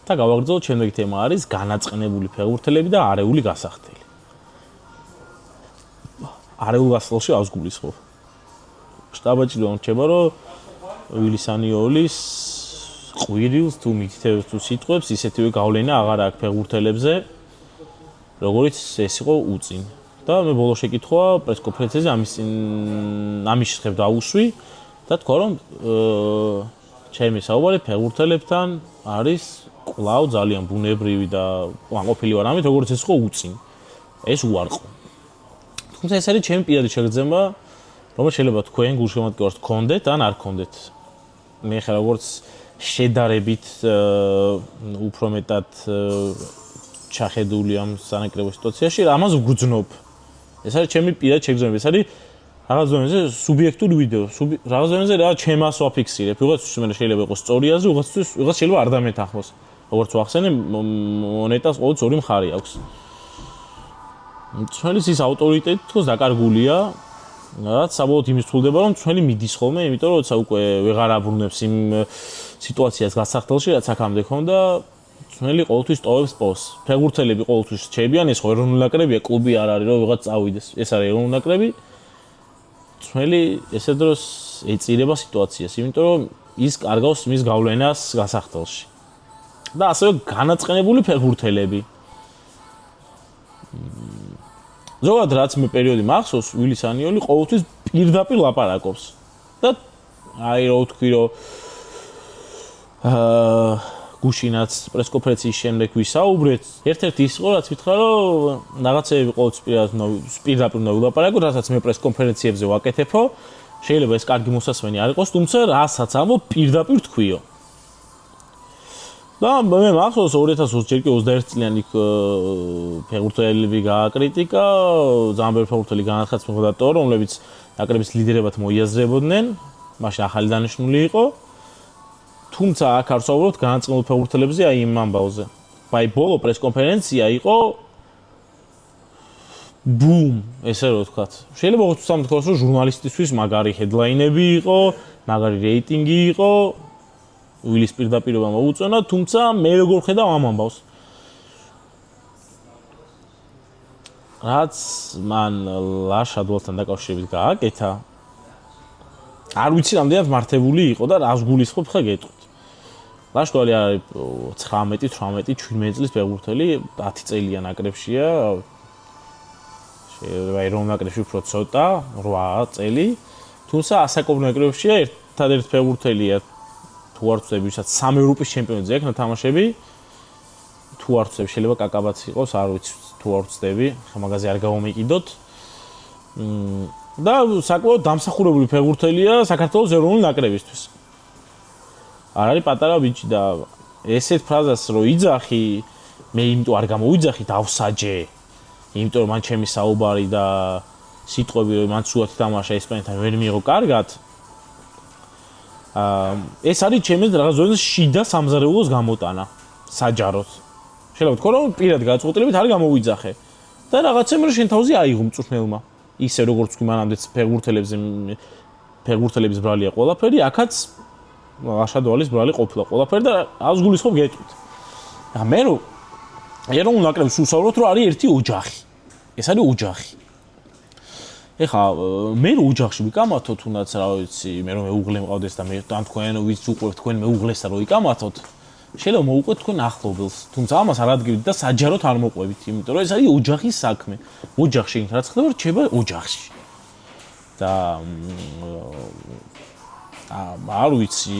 და გავაგრძელოთ შემდეგი თემა არის განაწყენებული ფეხბურთელები და არეული გასახდელი. არეულ გასახდელში ავს გულისხმობ. შტაბაჭრიდან რჩება რომ ვილისანიოლის ყვირილს თუ მითითებს თუ სიტყვებს ისეთივე გავლენა აღარ აქვს ფეხბურთელებზე, როგორც ეს იყო უწინ. და მე ბოლოს შეკითხვა პრესკონფერენციაზე ამის შესახებ დაუსვი და თქვა რომ ჩემი საუბარი ფეხბურთელებთან არის კვლავ ძალიან ბუნებრივი და ყოფილი ვარ ამით, როგორც ეს იყო უწინ. ეს უარყო. თუმცა ეს არის ჩემი პირადი შეგრძნება, რომელიც შეიძლება თქვენ გულშემატკივარს გქონდეთ ან არ გქონდეთ. მე ხა როგორც შედარებით უფრო მეტად ჩახედული ამ სანაკრებო სიტუაციაში, ამას ვგრძნობ. ეს არის ჩემი პირადი შეგრძნება, ეს არის რაღაც ზონაზე სუბიექტური ვიდეო, რაღაც ზონაზე რა ჩემას ვაფიქსირებ. ვიღაცისთვის მე შეიძლება იყოს სწორი აზრი, ვიღაც შეიძლება არ დამეთანხმოს. როგორც ვახსენე, მონეტას ყოველთვის ორი მხარე აქვს. ჩვენის ის ავტორიტეტი თქოს დაკარგულია. რაც საბოლოოდ იმის თვლდება, რომ ჩვენი მიდის ხოლმე, იმიტომ რომ როცა უკვე ვეღარ აბრუნებს იმ სიტუაციას გასახდელში, რაც აქამდე ქონდა, ჩვენი ყოველთვის ტოვებს პოსტს. ფეხბურთელები ყოველთვის რჩებიან, ეს ხო ეროვნული ნაკრებია, კლუბი არ არის, რომ ვიღაც წავიდეს. ეს არის ეროვნული ნაკრები. ჩვენი ესე დროს ეწირება სიტუაციას, იმიტომ რომ ის კარგავს მის გავლენას გასახდელში. და ასევე განაწყენებული ფეხბურთელები. ზოგადად რაც მე პერიოდი მახსოვს, ვილის ანიოლი ყოველთვის პირდაპირ ლაპარაკობს. და აი რო ვთქვი, რომ გუშინაც პრესკონფერენციის შემდეგ ვისაუბრეთ, ერთ-ერთი ის იყო, რაც ვითხრა, რომ რაღაცეები ყოველთვის პირდაპირ უნდა ვილაპარაკო, რასაც მე პრესკონფერენციებზე ვაკეთებო, შეიძლება ეს კარგი მოსასმენი არ იყოს, თუმცა რასაც ამბობ პირდაპირ თქვიო. და მე მახსოვს 2020 ჯერ კი 21 წლიანი ფეხბურთელები გააკრიტიკა, ძალიან ბევრი ფეხბურთელი განაცხადა ფეხბურთელად, რომლებიც ნაკრების ლიდერებად მოიაზრებოდნენ, მაშინ ახალი დანიშნული იყო. თუმცა აქ არ ვსაუბრობთ განაწყენებულ ფეხბურთელებზე აი იმ ამბავზე. აი ბოლო პრესკონფერენცია იყო ბუმ, ესე რომ ვთქვათ. შეიძლება უცბად თქვას, რომ ჟურნალისტისთვის მაგარი ჰედლაინები იყო, მაგარი რეიტინგი იყო. ვილის პირდაპირობა მოუწონა, თუმცა მე როგორ ხედავ ამ ამბავს. რაც მან ლაშადვალთან დაკავშირებით გააკეთა, არ ვიცი რამდენად მართებული იყო და რას გულისხმობ ხა გეტყვით. ლაშდვალი არის 19, 18, 17 წლის ფეხბურთელი, 10 წელია ნაკრებშია. შეიძლება ეროვნულ ნაკრებში უფრო ცოტა, 8 წელი. თუმცა ასაკობრივ ნაკრებშია ერთადერთი ფეხბურთელია თუ არ ვწდები, ვისაც 3 ევროპის ჩემპიონატზე ექნა თამაშები. თუ არ ვწდები, შეიძლება კაკაბაც იყოს, არ ვიცი, თუ არ ვწდები, ხა მაგაზე არ გავომეკიდოთ. და საკმაოდ დამსახურებული ფეხბურთელია საქართველოს ეროვნული ნაკრებისთვის. არ არის პატარა ბიჭი და ესეთ ფრაზას რო იძახი, მე იმიტომ არ გამოვიძახი, დავსაჯე. იმიტომ რომ მან ჩემი საუბარი და სიტყვები რომ მან სულად თამაშა ესპანეთთან ვერ მიიღო კარგად. ეს არის ჩემი რაღაც ზონის შიდა სამზარეულოს გამოტანა საჯაროდ. შეიძლება ვთქვა რომ პირად გაწყვეტილებით არ გამოვიძახე და რაღაცემ რომ შენ თავზე აიღო მწვრთნელმა. ისე როგორც თქვი მანამდეც ფეხბურთელების ბრალია ყველაფერი, აქაც ლაშადვალის ბრალი ყოფილა ყველაფერი და ას გულისხმობ გეტყვით. მე რომ ეროვნულ ნაკრებს ვსაუბრობთ, რომ არის ერთი ოჯახი. ეს არის ოჯახი. ეხა მე რო ოჯახში ვიკამათოთ, თუნდაც რა ვიცი, მე რომ მეუღლე მყავდეს და მე თან თქვენ ვიც უყურებთ თქვენ მეუღლეს და რო ვიკამათოთ, შეიძლება მოუყვეთ თქვენ ახლობელს. თუმცა ამას არ ადგილით და საჯაროდ არ მოყვებით, იმიტომ რომ ეს არის ოჯახის საქმე. ოჯახში რაც ხდება, რჩება ოჯახში. და არ ვიცი,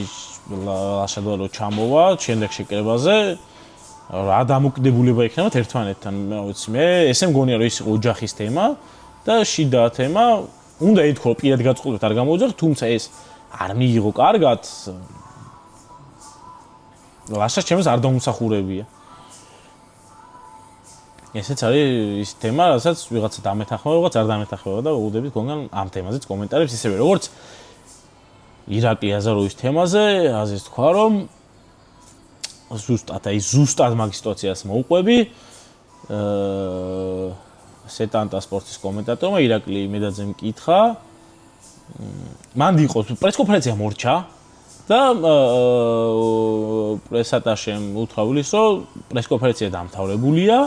ლაშადვალო რო ჩამოვა შემდეგ შეკრებაზე, რა დამოკიდებულება იქნება ერთმანეთთან, რა ვიცი, მე ესე მგონია რომ ის ოჯახის თემა და შიდა თემა, უნდა ითქვა რომ პირად გაწყვეტილებით არ გამოვიძახ, თუმცა ეს არ მიიღო კარგად. ლაშა ჩემს არ დამსახურებია. ესეც არის ის თემა, რასაც ვიღაცა დამეთანხმება, ვიღაც არ დამეთანხმება და უდებით გონგან ამ თემაზეც კომენტარებს ისევე როგორც ირაკლი აზაროვის თემაზე, ასე თქვა რომ ზუსტად მაგ სიტუაციას მოუყვები. სეტანტა სპორტის კომენტატორმა ირაკლი მედაძემ კითხა. მან იყო პრესკონფერენცია მორჩა და პრესატაშემ უთრავლის, რომ პრესკონფერენცია დამთავრებულია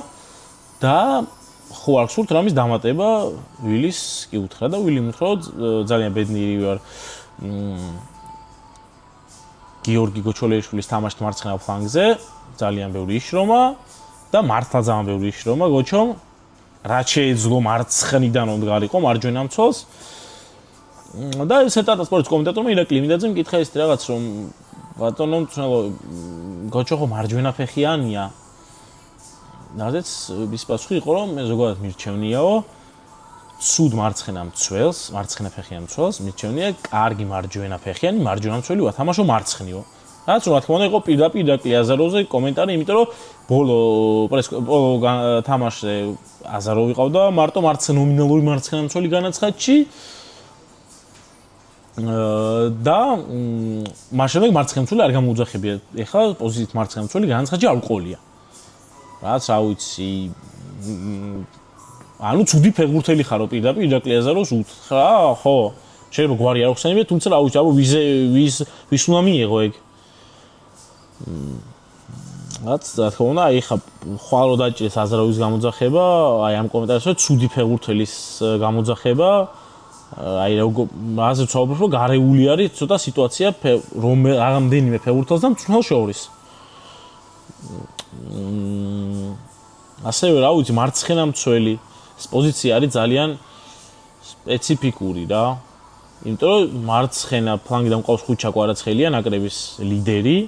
და ხო არ გსურთ რამის დამატება ვილის კი უთხრა და ვილი უთხრა, რომ ძალიან ბედნიერი ვარ გიორგი გოჩოლეიშვილის თამაშით მარცხენა ფლანგზე, ძალიან ბევრი იშრომა და მართლა ძალიან ბევრი იშრომა გოჩომ. რაც შეეძლო მარცხნიდან მომდგარიყო მარჯვენა მცველს. და სეტანტა სპორტის კომენტატორმა ირაკლი მედაძემ კითხა ეს რაღაც რომ ბატონო მწვრთნელო გოჩო ხო მარჯვენა ფეხიანია. რადგან ის პასუხი იყო რომ მე ზოგადად მირჩევნიაო ცუდ მარცხენა მცველს, მარცხენა ფეხიან მცველს მირჩევნია კარგი მარჯვენა ფეხიანი, მარჯვენა მცველი ვათამაშო მარცხნიო. რაც რა თქმა უნდა იყო პირდაპირ ირაკლი აზაროვზე კომენტარი, იმიტომ რომ ბოლო თამაშზე აზაროვი ყავდა მარტო ნომინალური მარცხენა მცველი განაცხადში. და მას შემდეგ მარცხენმცველი არ გამოუძახებია. ეხლა პოზიციით მარცხენმცველი განაცხადია არ უყოლია. რაც რა ვიცი ანუ ცუდი ფეხბურთელი ხარო პირდაპირ ირაკლი აზაროვს უთხრა, ხო, შეიძლება გვარი არ ხსენებია, თუმცა რა ვიცი, აბა ვის უნდა მიიღო ეგ. რაც რა თქმა უნდა, აი ხა ხვალ რო დაჭირეს აზაროვის გამოძახება, აი ამ კომენტარებში ცუდი ფეხბურთელის გამოძახება, აი ასე ვცხოვრობ, რომ გარეული არის ცოტა სიტუაცია რამდენიმე ფეხბურთელს და მწვრთნელს შორის. ასევე რა ვიცი, მარცხენამცველი პოზიცია არის ძალიან სპეციფიკური რა. იმიტომ რომ მარცხენა ფლანგიდან მყავს ხუჩა კვარაცხელია, ნაკრების ლიდერი,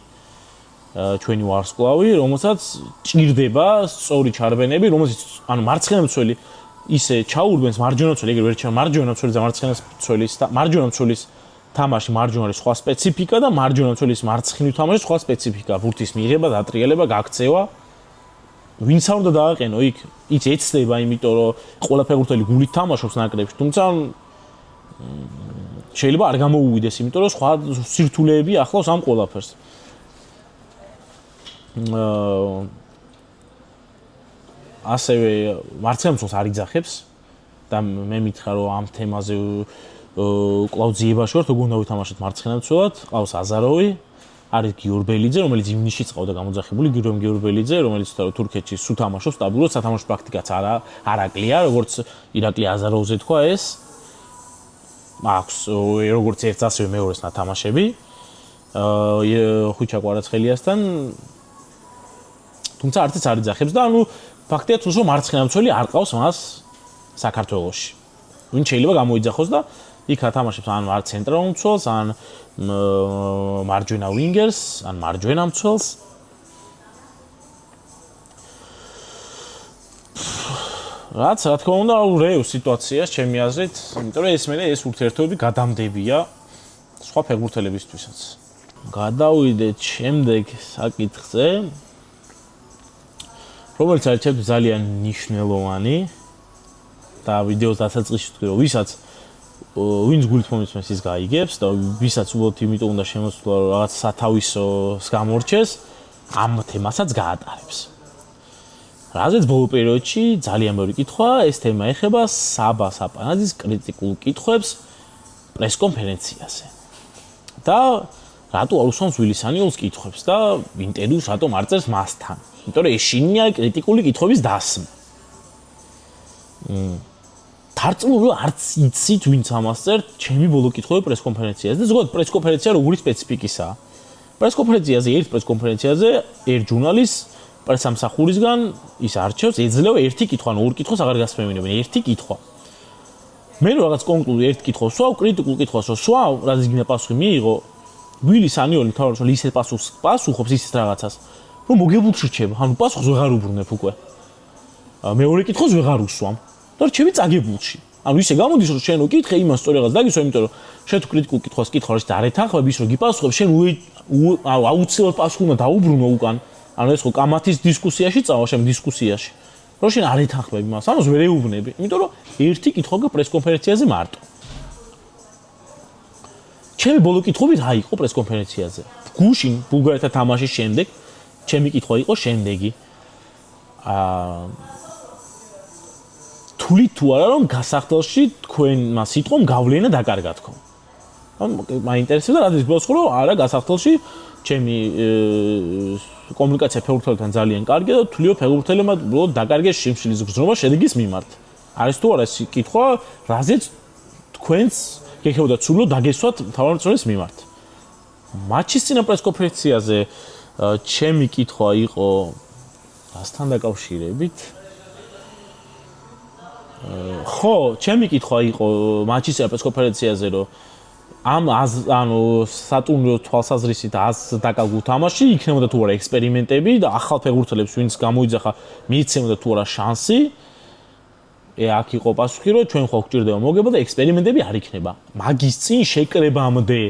ჩვენი ვარსკვლავი, რომელსაც ჭირდება სწორი ჩარბენები, რომელსაც ანუ მარცხენამცველი ისე ჩაურბენს მარჯვენამცველი, ეგრე ვერ ჩა მარჯვენამცველი და მარჯვენამცველის თამაში მარჯვენა სხვა სპეციფიკა და მარჯვენამცველის მარცხნივ თამაში სხვა სპეციფიკა, ბურთის მიღება, დატრიალება, გაქცევა. ვინც არ უნდა დააყენო იქ, იც ეცდება, იმიტომ რომ ყველა ფეხბურთელი გულით თამაშობს ნაკრებში, თუმცა შეიძლება არ გამოუვიდეს, იმიტომ რომ სხვა სირთულეები ახლავს ამ ყველაფერს. ასევე მარცხენამცველს არ იძახებს და მე მითხრა რომ ამ თემაზე კлау ძიებაში ვარ, როგორ უნდა ვითამაშოთ მარცხენამცველად, ყავს აზაროვი, არის გიორბელიძე, რომელიც ივნისში წავდა გამოძახებული, გიორგ გიორბელიძე, რომელიც თურქეთში სულ თამაშობს სტაბილურად, სათამაშო პრაქტიკაც არ აკლია, როგორც ირაკლი აზაროვზე თქვა ეს. აქვს როგორც ერთს ასევე მეორეს ნათამაშები. ხუჩა კვარაცხელიასთან თუმცა არც არ იძახებს და ანუ ფაქტია თუ რომ მარცხენამცველი არ ყავს მას საქართველოში. ვინ შეიძლება გამოიძახოს და იქ ათამაშებს ან ცენტრალურ მცველს, ან მარჯვენა ვინგერს, ან მარჯვენა მცველს. რაც რა თქმა უნდა რეუ სიტუაციას ჩემი აზრით, იმიტომ რომ ეს ურთიერთობები გადამდებია სხვა ფეხბურთელებისთვისაც. გადავიდეთ შემდეგ საკითხზე, რომელიც არის ჩემთვის ძალიან მნიშვნელოვანი და ვიდეოს დასაწყისში ვთქვი, რომ ვინც გულით მომისმენს ის გაიგებს და ვისაც უბრალოდ იმიტომ უნდა შემოსვლა რომ რაღაც სათავისოს გამორჩეს, ამ თემასაც გაატარებს. რაზეც ბოლო პერიოდში ძალიან ბევრი კითხვა, ეს თემა ეხება საბა საპანაძის კრიტიკულ კითხვებს პრესკონფერენციაზე. და რატო არ უსვამს ვილისანიოლს კითხვებს და ინტერვიუს რატომ არ წერს მასთან? იმიტომ რომ ეშინია კრიტიკული კითხვების დასმა. თარწმუნებული არც იცით ვინც ამას წერთ, ჩემი ბოლო კითხვები პრესკონფერენციაზე და ზოგადად პრესკონფერენცია როგორი სპეციფიკისაა. პრესკონფერენციაზე, ერთ პრესკონფერენციაზე ერთ ჟურნალისტს პრესამსახურისგან ის არჩევს, ეძლევა ერთი კითხვა, ანუ ორ კითხვას აღარ გასმევინებენ, ერთი კითხვა. მე რო რაღაც კონკრეტულ ერთ კითხვას ვსვავ, კრიტიკულ კითხვას რო ვსვავ, რადგან გინდა პასუხი მიიღო, ვილისანიოლი თავაროს ისეთ პასუხობს ისეთ რაღაცას, რომ მოგებულში რჩება, ანუ პასუხს ვეღარ უბრუნებ უკვე. მეორე კითხვას ვეღარ უსვამ და რჩები წაგებულში. ანუ ისე გამოდის რომ შენ უკითხე იმას სწორი რაღაც დაგისვა, იმიტომ რომ შენ თუ კრიტიკულ კითხვას კითხავ, რა არ ეთანხმები ის რომ გიპასუხებ, შენ აუცილებლად პასუხი უნდა დაუბრუნო უკან. ანუ ეს ხო კამათის დისკუსიაში წავა, შენ დისკუსიაში. რომ შენ არ ეთანხმები მას, ამას ვერ ეუბნები, იმიტომ რომ ერთი კითხვა გა პრესკონფერენციაზე მარტო. ჩემი ბოლო კითხვები რა იყო პრესკონფერენციაზე? გუშინ ბულგარეთთან თამაშის შემდეგ ჩემი კითხვა იყო შემდეგი. თვლით თუ არა რომ გასახდელში თქვენმა სიტყვამ გავლენა დაკარგა თქო. მაინტერესებდა რადგან გქონდა რომ არა გასახდელში ჩემი კომუნიკაცია ფეხბურთელებთან ძალიან კარგია და თვლიო ფეხბურთელებმა უბრალოდ დაკარგეს შიმშილის გზნობა შედეგის მიმართ. არის თუ არა ეს კითხვა, რაზეც თქვენს გეხებოდა ცულო დაგესვათ მთავარმცველის მიმართ. მატჩის წინა პრესკონფერენციაზე ჩემი კითხვა იყო რასთან დაკავშირებით? ხო, ჩემი კითხვა იყო მატჩის წინა პრესკონფერენციაზე, რომ ანუ სატურნირო თვალსაზრისით 100 დაკარგულ თამაში იქნებოდა თუ არა ექსპერიმენტები და ახალ ფეხბურთელებს ვინც გამოიძახა მიიცემოდა თუ არა შანსი. აქ იყო პასუხი რომ ჩვენ ხო გვჭირდება მოგება და ექსპერიმენტები არ იქნება. მაგის წინ შეკრებამდე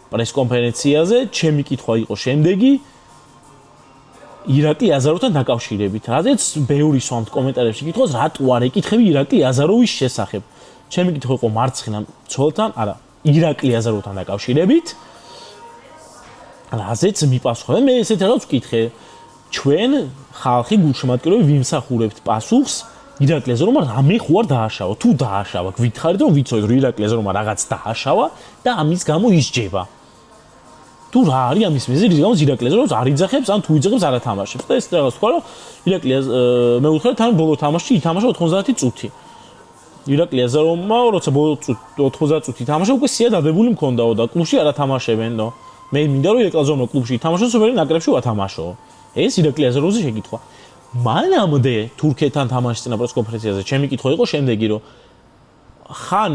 პრესკონფერენციაზე ჩემი კითხვა იყო შემდეგი ირაკლი აზაროვთან დაკავშირებით. რადგან ბევრი სვამთ კომენტარებში კითხვას, რატო არ ეკითხები ირაკლი აზაროვის შესახებ. ჩემი კითხვა იყო მარცხენა მცველთან, არა ირაკლი აზეროვთან დაკავშირებით. რაზეც მიპასუხა. მე ესეთ რაღაც ვკითხე. ჩვენ ხალხი გულშემატკივრები ვიმსახურებთ პასუხს ირაკლი აზეროვმა რამე ხო არ დააშავა. თუ დააშავა, გვითხრით რომ ვიცოდეთ რომ ირაკლი აზეროვმა რაღაც დააშავა და ამის გამო ისჯება. თუ რა არის ამის მიზეზი, რის გამოც ირაკლი აზეროვს არ იძახებს, ან თუ იძახებს არ ათამაშებს. და ეს რაღაც თქვა რომ ირაკლი მე ვუთხარ თან ბოლო თამაშში ითამაშა 90 წუთი. ირაკლი აზეროვმა როცა ბოლო 90 წუთი ითამაშა, უკვე სია დადებული მქონდაო და კლუბში არ ათამაშებენო. მე მინდა რომ ირაკლი აზეროვმა კლუბში ითამაშოს, მე ნაკრებში ვათამაშო. ეს ირაკლი აზეროვზე შეკითხვა. მანამდე თურქეთთან თამაშის წინა პრესკონფერენციაზე ჩემი კითხვა იყო შემდეგი რომ ხან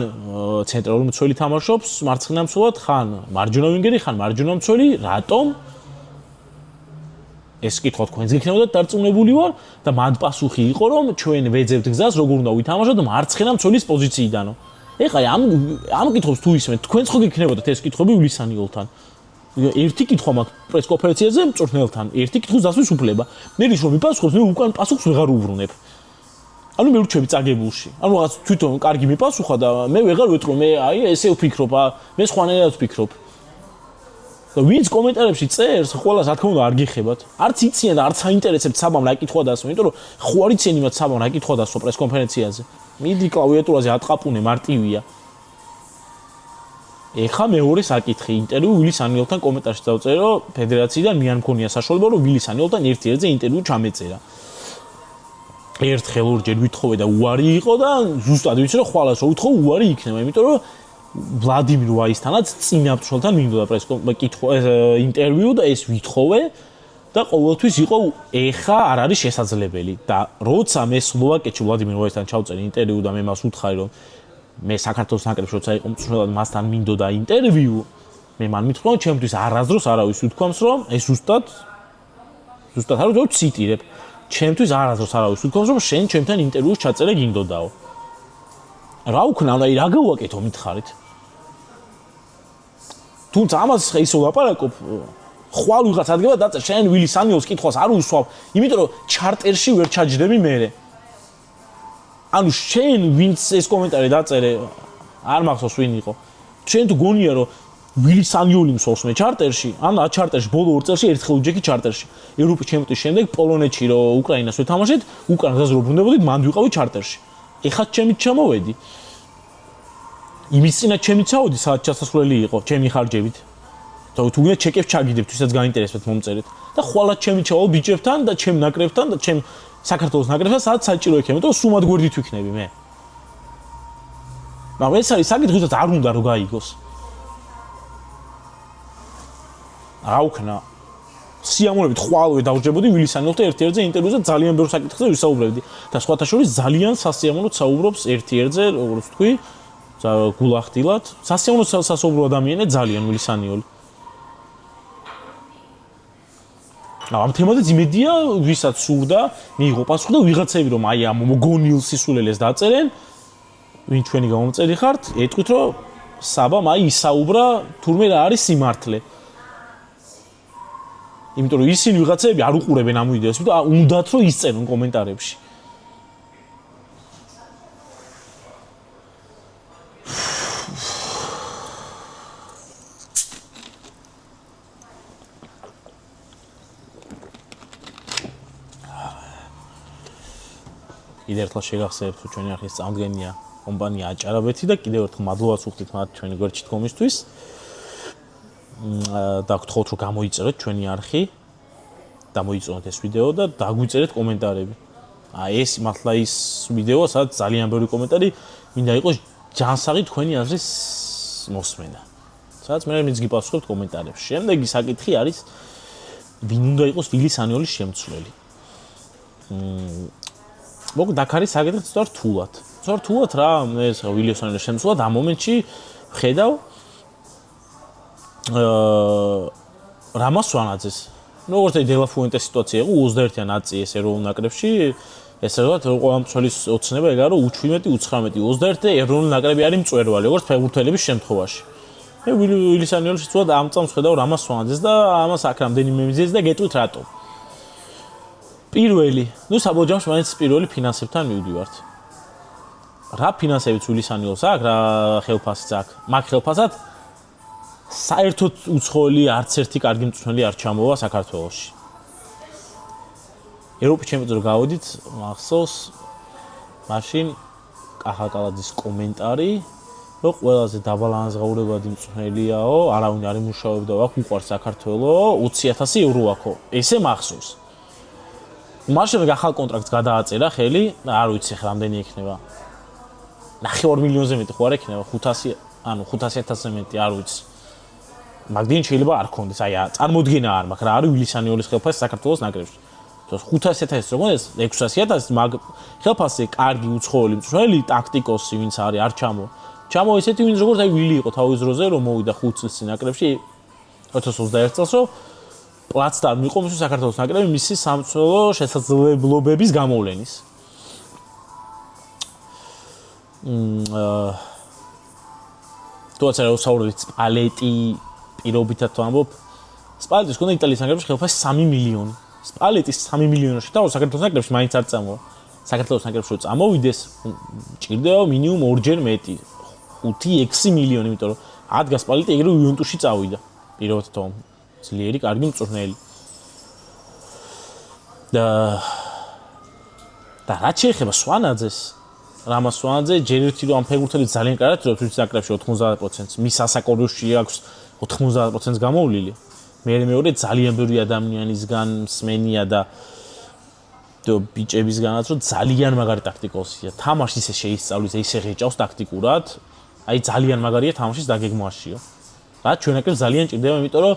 ცენტრალური მცველი თამაშობს მარცხენა მცველად, ხან მარჯვენა ვინგერი, ხან მარჯვენა მცველი, რატომ? ეს კითხვა თქვენს გიქნებოდათ დარწმუნებული ვარ და მანდ პასუხი იყო რომ ჩვენ ვეძებთ გზას როგორ უნდა ვითამაშოთ მარცხენა მცველის პოზიციიდანო. ეხლა ამ კითხვებს თუ ისმენთ, თქვენც ხო გიქნებოდათ ეს კითხვები ვილისანიოლთან. ერთი კითხვა მაქვს პრესკონფერენციაზე მწვრთნელთან, ერთი კითხვის დასვის უფლება. მე რის რომ მიპასუხებს, მე უკან პასუხს ვეღარ უბრუნებ. ანუ მე ვrჩები წაგებულში. ანუ რაღაც თვითონ კარგი მიპასუხა და მე ვეღარ ვეტყვი, მე აი ესე ვფიქრობ, მე სხვანაირად ვფიქრობ. და ვინც კომენტარებში წერს, ყველას რა თქმა უნდა არ გიხებათ. არც იციან და არც აინტერესებთ საბამ რა კითხვა დასვა, იმიტომ რომ ხო არ იციან იმათ საბამ რა კითხვა დასვა პრესკონფერენციაზე. მიდი კლავიატურაზე ატყაპუნე მარტივია. ეხა მეორე საკითხი, ინტერვიუ ვილის ანიოლთან კომენტარში დავწერე, რომ ფედერაციიდან მიან მქონია საშუალება, რომ ვილის ანიოლთან ერთ-ერთზე ინტერვიუ ჩამეწერა. ერთხელ ორჯერ ვითხოვე და უარი იყო და ზუსტად ვიცი რომ ხვალას რო ვითხოვ უარი იქნება, იმიტომ რომ ვლადიმირ ვაისთანაც წინა მწვრთნელთან მინდოდა ინტერვიუ და ეს ვითხოვე და ყოველთვის იყო ეხა არ არის შესაძლებელი და როცა მე სლოვაკეთში ვლადიმირ ვაისთან ჩავწერე ინტერვიუ და მე მას ვუთხარი რომ მე საქართველოს ნაკრებში როცა იყო მწვრთნელად მასთან მინდოდა ინტერვიუ, მე მან მითხრა რომ ჩემთვის არასდროს არავის უთქვამს რომ ეს ზუსტად არის რომ ციტირებ. ჩემთვის არასდროს არავის უთქვამს რომ შენ ჩემთან ინტერვიუს ჩაწერე გინდოდაო. რა უქნა, აი რა გავაკეთო მითხარით. თუმცა ამას ისე ვლაპარაკობ, ხვალ ვიღაც ადგება დაწერ შენ ვილის ანიოლს კითხვას არ უსვავ, იმიტომ რომ ჩარტერში ვერ ჩაჯდები მერე. ანუ შენ ვინც ეს კომენტარი დაწერე, არ მახსოვს ვინ იყო. შენ თუ გონია რომ ვილის ანიოლი მსოვს მე ჩარტერში, ან ჩარტერში ბოლო 2 წელში ერთხელ ვიჯექი ჩარტერში. ევროპის ჩემპიონატის შემდეგ პოლონეთში რო უკრაინას ვეთამაშეთ, უკრაინას გაზრო ბრუნდებოდით, მანდ ვიყავი ჩარტერში. ეხა ჩემით ჩამოვედი. იმის წინათ ჩემით ჩავოდი, სადაც ჩასასვლელი იყო, ჩემი ხარჯებით. თუ გინდა ჩეკებს ჩაგიდებთ, ვისაც გაინტერესებთ მომწერეთ. და ხვალად ჩემით ჩავალ ბიჭებთან და ჩემ ნაკრებთან და ჩემ საქართველოს ნაკრებთან, სადაც საჭირო იქნება, იმიტომ რომ სუმად გვერდით ვიქნები მე. მაგრამ ეს არის საკითხი, ვისაც არ უნდა რომ გაიგოს. რა უქნა სიამოვნებით ხვალვე დავჯებოდი ვილის ანიოლთან ერთ-ერთზე ინტერვიუზე ძალიან ბევრ საკითხზე ვისაუბრებდი და სხვათა შორის ძალიან სასიამოვნოდ საუბრობს ერთ-ერთზე, როგორც ვთქვი, გულახდილად, სასიამოვნოდ სასაუბრო ადამიანია ძალიან ვილის ანიოლი. ამ თემაზეც იმედია, ვისაც სურდა, მიიღო პასუხი და ვიღაცები რომ აი ამ მოგონილ სისულელეს დაწერენ, ვინ ჩვენი გამომწერი ხართ, ეტყვით რომ საბამ აი ისაუბრა, თურმე რა არის სიმართლე. იმიტომ რომ ისინი ვიღაცები არ უყურებენ ამ ვიდეოს, იმიტომ უნდათ რომ ისწერონ კომენტარებში. კიდევ ერთხელ შეგახსენებთ, რომ ჩვენი არხის წამდგენია კომპანია აჭარაბეთი და კიდევ ერთხელ მადლობას ვუხდით მათ ჩვენი გვერდში დგომისთვის. და გთხოვთ რომ გამოიწერეთ ჩვენი არხი და მოიწონოთ ეს ვიდეო და დაგვიწერეთ კომენტარები. ეს მართლა ის ვიდეოა, სადაც ძალიან ბევრი კომენტარი მინდა იყოს ჯანსაღი თქვენი აზრის მოსმენა. სადაც მე მეც გიპასუხებთ კომენტარებში. შემდეგი საკითხი არის ვინ უნდა იყოს ვილის ანიოლის შემცვლელი. მოკლედ აქ არის საკითხი სწორ რთულად რა, ეს ვილის ანიოლის შემცვლად ამ მომენტში ხედავ რამას ვანაძეს. როგორც აი დელაფუენტეს სიტუაცია იყო 21-იან აწიეს ეროვნულ ნაკრებში, ეს რაღაც ყველა მწველის ოცნება ეგაა რომ U17, U19, 21 ეროვნული ნაკრები არის მწვერვალი, როგორც ფეხბურთელების შემთხვევაში. მე ვილის ანიოლის სიტუაციად ამ წამს ხედავ რამას ვანაძეს და ამას აქ რამდენიმე მიზეზი და გეტყვით რატო. პირველი, საბოლოო ჯამში მაინც პირველი ფინანსებთან მივდივართ. რა ფინანსებიც ვილისანიოს აქვს, რა ხელფასიც აქვს. მაგ ხელფასად საერთოდ უცხოელი არც ერთი კარგი მწვრთნელი არ ჩამოვა საქართველოში. ევროპის ჩემპიონატზე რო გავოდით, მახსოვს მაშინ კახაკალაძის კომენტარი, რომ ყველაზე დაბალანსებადი მწვრთნელიაო, არავინ არ იმუშავებდა, აქ უყვარს საქართველო, 20,000 ევრო აქო. ესე მახსოვს. მაშინ ახალ კონტრაქტს გადააწერა ხელი, არ ვიცი ხა რამდენი იქნება. 9 მილიონზე მეტი ხო არ იქნება 500, ანუ 500,000-ზე მეტი, არ ვიცი. მაგდინ შეიძლება არ ქონდეს, აი წარმოდგენა არ მაქვს რა არის ვილისანიოლის ხელფასი საქართველოს ნაკრებში. 500,000 როგორც 600,000 მაგ ხელფასზე კარგი უცხოელი მწვრთნელი, ტაქტიკოსი ვინც არის არ ჩამო. ჩამო ესეთი ვინც როგორც აი ვილი იყო თავის დროზე რომ მოვიდა 5 წლის წინ ნაკრებში 2021 წელს რომ პლაცდარმი იყო მისთვის საქართველოს ნაკრები მისი სამწვრთნელო შესაძლებლობების გამოვლენის. თუმცა საუბრობთ სპალეტი პირობითად ვამბობ სპალეტის კონდა იტალიის ნაკრებში ხელფასი 3 მილიონი. სპალეტის 3 მილიონში და საქართველოს ნაკრებში მაინც არ წამოვა. საქართველოს ნაკრებში წამოვიდეს ჭირდება მინიმუმ 2-ჯერ მეტი. 5-6 მილიონი, იმიტომ რომ ადგა სპალეტი ეგრე იუვენტუსში წავიდა. პირობითად რომ ძლიერი კარგი მწვრთნელი. და რაც შეეხება სვანაძეს, რამას სვანაძე ჯერ ერთი რომ ამ ფეხბურთელს ძალიან კარგად ტრობს თვითონ ნაკრებში 90%-ს, მის ასაკობრივში აქვს 90%-ს გამოვლილი. მეორე ძალიან ბევრი ადამიანისგან მსმენია და ბიჭებისგანაც რომ ძალიან მაგარი ტაქტიკოსია. თამაშს ისე შეისწავლის, ისე ღეჭავს ტაქტიკურად. აი ძალიან მაგარია თამაშის დაგეგმვაშიო. რაც ჩვენ ნაკრებს ძალიან ჭირდება, იმიტომ რომ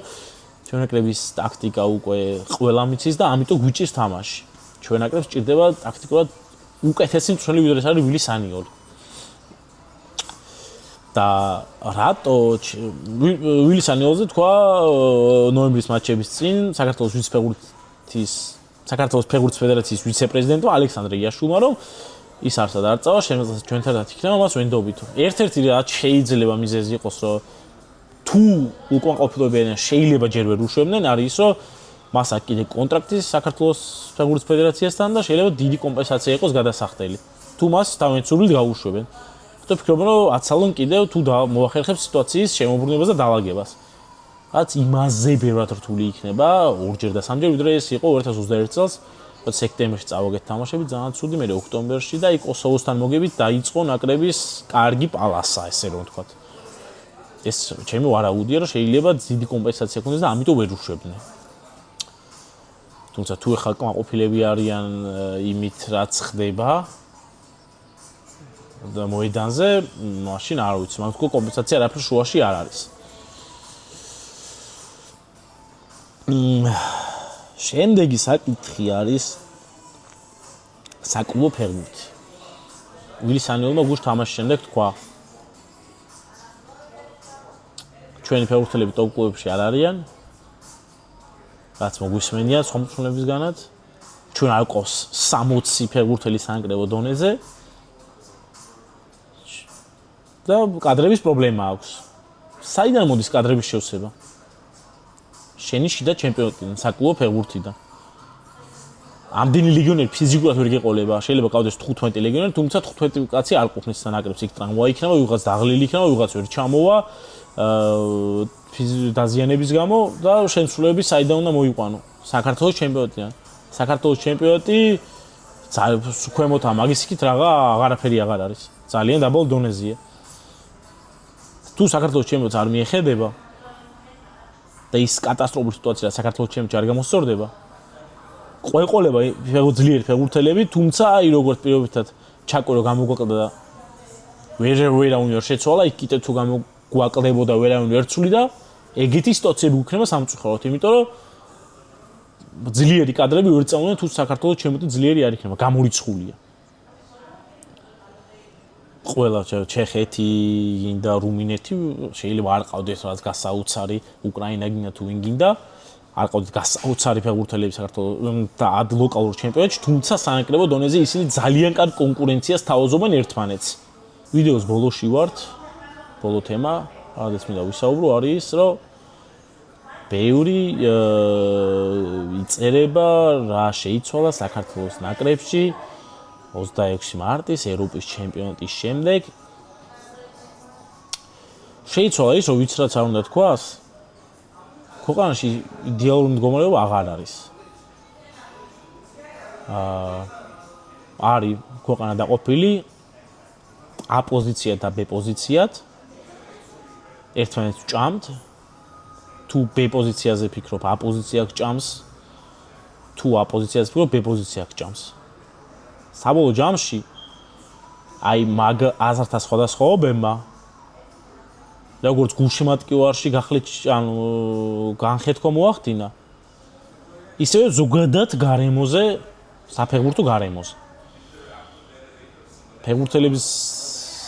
ჩვენ ნაკრების ტაქტიკა უკვე ყველა მიცის და ამიტომ გვიჭირს თამაში. ჩვენ ნაკრებს ჭირდება ტაქტიკურად უკეთესი მწვრთნელი ვიდრე ეს არის ვილი სანიოლი. და რატო ვილი სანიოლზე თქვა ნოემბრის მატჩების წინ საქართველოს ფეხბურთის ფედერაციის ვიცე-პრეზიდენტმა ალექსანდრე იაშვილმა რომ ის არსად არ წავა, შემიძლია ჩვენთან ერთად იქნება, მას ვენდობითო. ერთ-ერთი რაც შეიძლება მიზეზი იყოს, რომ თუ უკმაყოფილებიან შეიძლება ჯერ ვერ უშვებდნენ, არის ის, რომ მას აქვს კიდე კონტრაქტი საქართველოს ფეხბურთის ფედერაციასთან და შეიძლება დიდი კომპენსაცია იყოს გადასახდელი. თუ მას თავიანთ სურვილით გაუშვებენ. ხტო ფიქრობენ, რომ აცალონ კიდევ თუ მოახერხებს სიტუაციის შემოbrunებას და დაალაგებას. რაც იმაზე ბევრად რთული იქნება, ორჯერ და სამჯერ, ვიდრე ეს იყო 2021 წელს, სექტემბერში წავაგეთ თამაშები, ძალიან ცუდი, მე ოქტომბერში და კოსოვოსთან მოგებით დაიწყო ნაკრების კარგი პალასა, ესე რომ ვთქვათ. ეს ჩემი ვარაუდია, რომ შეიძლება დიდი კომპენსაცია ქონდეს და ამიტომ ვერ უშვებდნენ. თუმცა თუ ეხლა კმაყოფილები არიან იმით, რაც ხდება და მოედანზე, მაშინ არ ვიცი, მაგრამ თქო კომპენსაცია არაფერ შუაში არ არის. შემდეგი საკითხი არის საკლუბო ფეხბურთი. ვილი სანიოლმა გუშ თამაშის შემდეგ თქვა ჩვენი ფეხბურთელები ტოპ კლუბებში არ არიან. რაც მოგვისმენია სხვა მწვრთნელებისგანაც. ჩვენ არ ყავს 60 ფეხბურთელი სანაკრებო დონეზე. და კადრების პრობლემა აქვს. საიდან მოდის კადრების შევსება? შენი შიდა ჩემპიონატიდან, საკლუბო ფეხბურთიდან. ამდენი ლეგიონერი ფიზიკურად ვერ გეყოლება, შეიძლება ყავდეს 15 ლეგიონერი, თუმცა 15 კაცი არ ყოფნის სანაკრებს, იქ ტრამვა იქნება, ვიღაც დაღლილი იქნება, ვიღაც ვერ ჩამოვა დაზიანების გამო და შემსრულებლები საიდან უნდა მოიყვანო? საქართველოს ჩემპიონატიდან. საქართველოს ჩემპიონატი ქვემოთა მაგის იქით აღარაფერი აღარ არის. ძალიან დაბალ დონეზეა. თუ საქართველოს ჩემპიონატს არ მიეხედება და ის კატასტროფული სიტუაცია საქართველოს ჩემპიონატში არ გამოსწორდება. ყოლება ძლიერი ფეხბურთელები, თუმცა აი როგორც პირობითად ჩაკორო გამოგვაკლდა და ვერავინ ვერ შეცვალა, იქ კიდე თუ გამოგვაკლებოდა ვერავინ ვერ ცვლი და ეგეთი სიტუაციები გვიქნება სამწუხაროდ, იმიტომ რომ ძლიერი კადრები ვერ წამოდნენ, თუ საქართველოს ჩემპიონატი ძლიერი არ იქნება, გამორიცხულია. ყველა ჩეხეთი და რუმინეთი შეიძლება არ ყავდეს რაღაც გასაოცარი, უკრაინა გინდა თუ ვინ გინდა, არ ყავდეს გასაოცარი ფეხბურთელები საქართველოს და ლოკალურ ჩემპიონატში, თუმცა სანაკრებო დონეზე ისინი ძალიან კარგ კონკურენციას თავაზობენ ერთმანეთს. ვიდეოს ბოლოში ვართ, ბოლო თემა, რადგან მინდა ვისაუბრო, არის ის, რომ ბევრი იწერება რა შეიცვალა საქართველოს ნაკრებში, 26 მარტის ევროპის ჩემპიონატის შემდეგ შეიცვალა ის, რომ ვიც რაც არ უნდა თქვას, ქვეყანაში იდეალური მდგომარეობა აღარ არის. არის ქვეყანა დაყოფილი A პოზიციად და B პოზიციად. ერთმანეთს ჭამთ. თუ B პოზიციაზე ფიქრობ, A პოზიცია გჭამს. თუ A პოზიციაზე ფიქრობ, B პოზიცია გჭამს. საბოლოო ჯამში აი მაგ აზრთა სხვადასხვაობებმა როგორც გულშემატკივარში განხეთქვა მოახდინა, ისევე ზოგადად გარემოზე, საფეხბურთო გარემოზე. ფეხბურთელების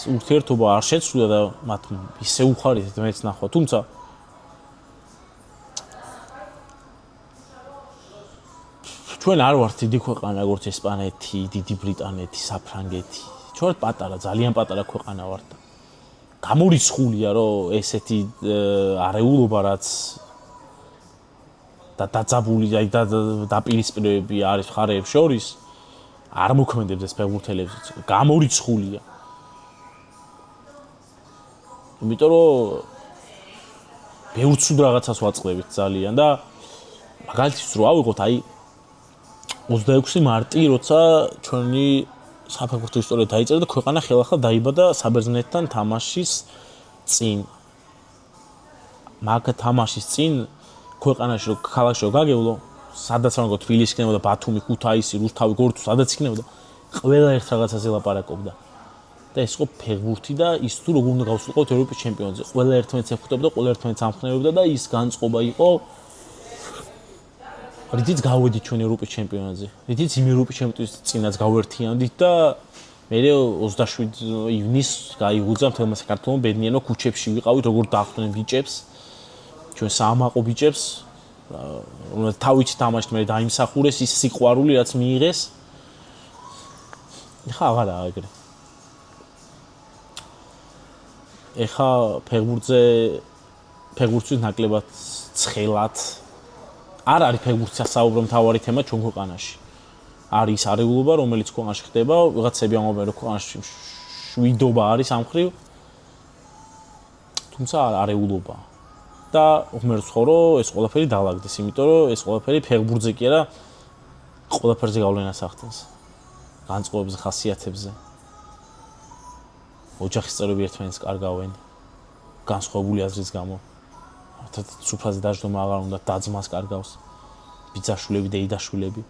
ურთიერთობა არ შეცვლა და მათ ისე უხარიათ მეც ნახვა, თუმცა ჩვენ არ ვართ დიდი ქვეყანა, როგორც ესპანეთი, დიდი ბრიტანეთი, საფრანგეთი. ჩვენ ვართ პატარა, ძალიან პატარა ქვეყანა ვართ. გამორიცხულია, რომ ესეთი არეულობა, რაც და დაძაბული, აი დაპირისპირებები არის მხარეებს შორის, არ მოქმედებს ეს ფეხბურთელებს. გამორიცხულია. იმიტომ რომ ბევრ ცუდ რაღაცას ვაწყდებით ძალიან და მაგალითად რო ავიღოთ, აი 26 მარტი, როცა ჩვენი საფეხბურთო ისტორია დაიწერა და ქვეყანა ხელახლა დაიბადა საბერძნეთთან თამაშის წინ. მაგ თამაშის წინ ქვეყანაში რო ქალაქში რო გაგევლო, სადაც არ მოგო თბილისი იქნებოდა, ბათუმი, ქუთაისი, რუსთავი, გორცუ, სადაც იქნებოდა, ყველა ერთ რაღაცაზე ლაპარაკობდა. და ეს იყო ფეხბურთი და ის თუ როგორ უნდა გავსულყოთ ევროპის ჩემპიონატზე. ყველა ერთმანეთს ეხუტებოდა, ყველა ერთმანეთს ამხნევებდა და ის განწყობა იყო რითიც გავედით ჩვენ ევროპის ჩემპიონატზე. რითიც იმ ევროპის ჩემპიონატის წინაც გავერთიანდით და მე 27 ივნისს გაიგუძა მთელმა საქართველოს ბედნიერო ქუჩებში ვიყავით, როგორ დახვდნენ ბიჭებს. ჩვენ საამაყო ბიჭებს, რომელთა თავით თამაშით მე დაიმსახურეს ის სიყვარული, რაც მიიღეს. ეხა აღარაა ეგრე. ეხა ფეხბურთის ნაკლებად ცხელად არ არის ფეხბურთის საუბრო მთავარი თემა ჩვენ ქვეყანაში. არის არეულობა, რომელიც ქვეყანაში ხდება, ვიღაცები ამბობენ, რომ ქვეყანაში შვიდობა არის ამ ხრივ. თუმცა არეულობა. და ღმერთს ხო რომ ეს ყველაფერი დაალაგდეს, იმიტომ რომ ეს ყველაფერი ფეხბურთზე კი არა, ყველაფერზე გავლენას ახდენს. განწყობებზე, ხასიათებზე. ოჯახის წევრები ერთმანეთს კარგავენ. განსხვავებული აზრის გამო. სუფრაზე დაждომა აღარ უნდა დაძმას კარგავს. ბიძაშვილები, დეიდაშვილები.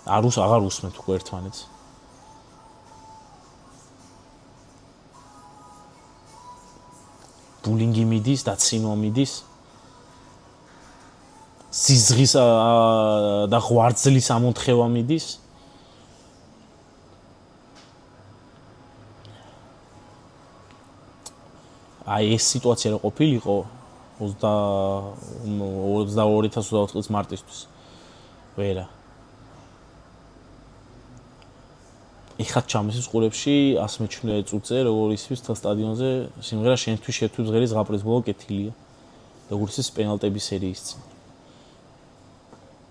აღარ უსმენთ უკვე ერთმანეთს. ბულინგი მიდის, დაცინვა მიდის. სიზღის და ღვარძლის ამონთხევა მიდის. აი ეს სიტუაცია რა ყოფილიყო 2022 წლის მარტისთვის. ვერა. ეხლა ჩამოსის ყურებში 100 წუთზე, როგორ ისვის თელ სტადიონზე სიმღერა შენთვის შეთვის ღერის ზღაპრის ბოლო კეთილია. როგორც ის პენალტების სერიის წინ.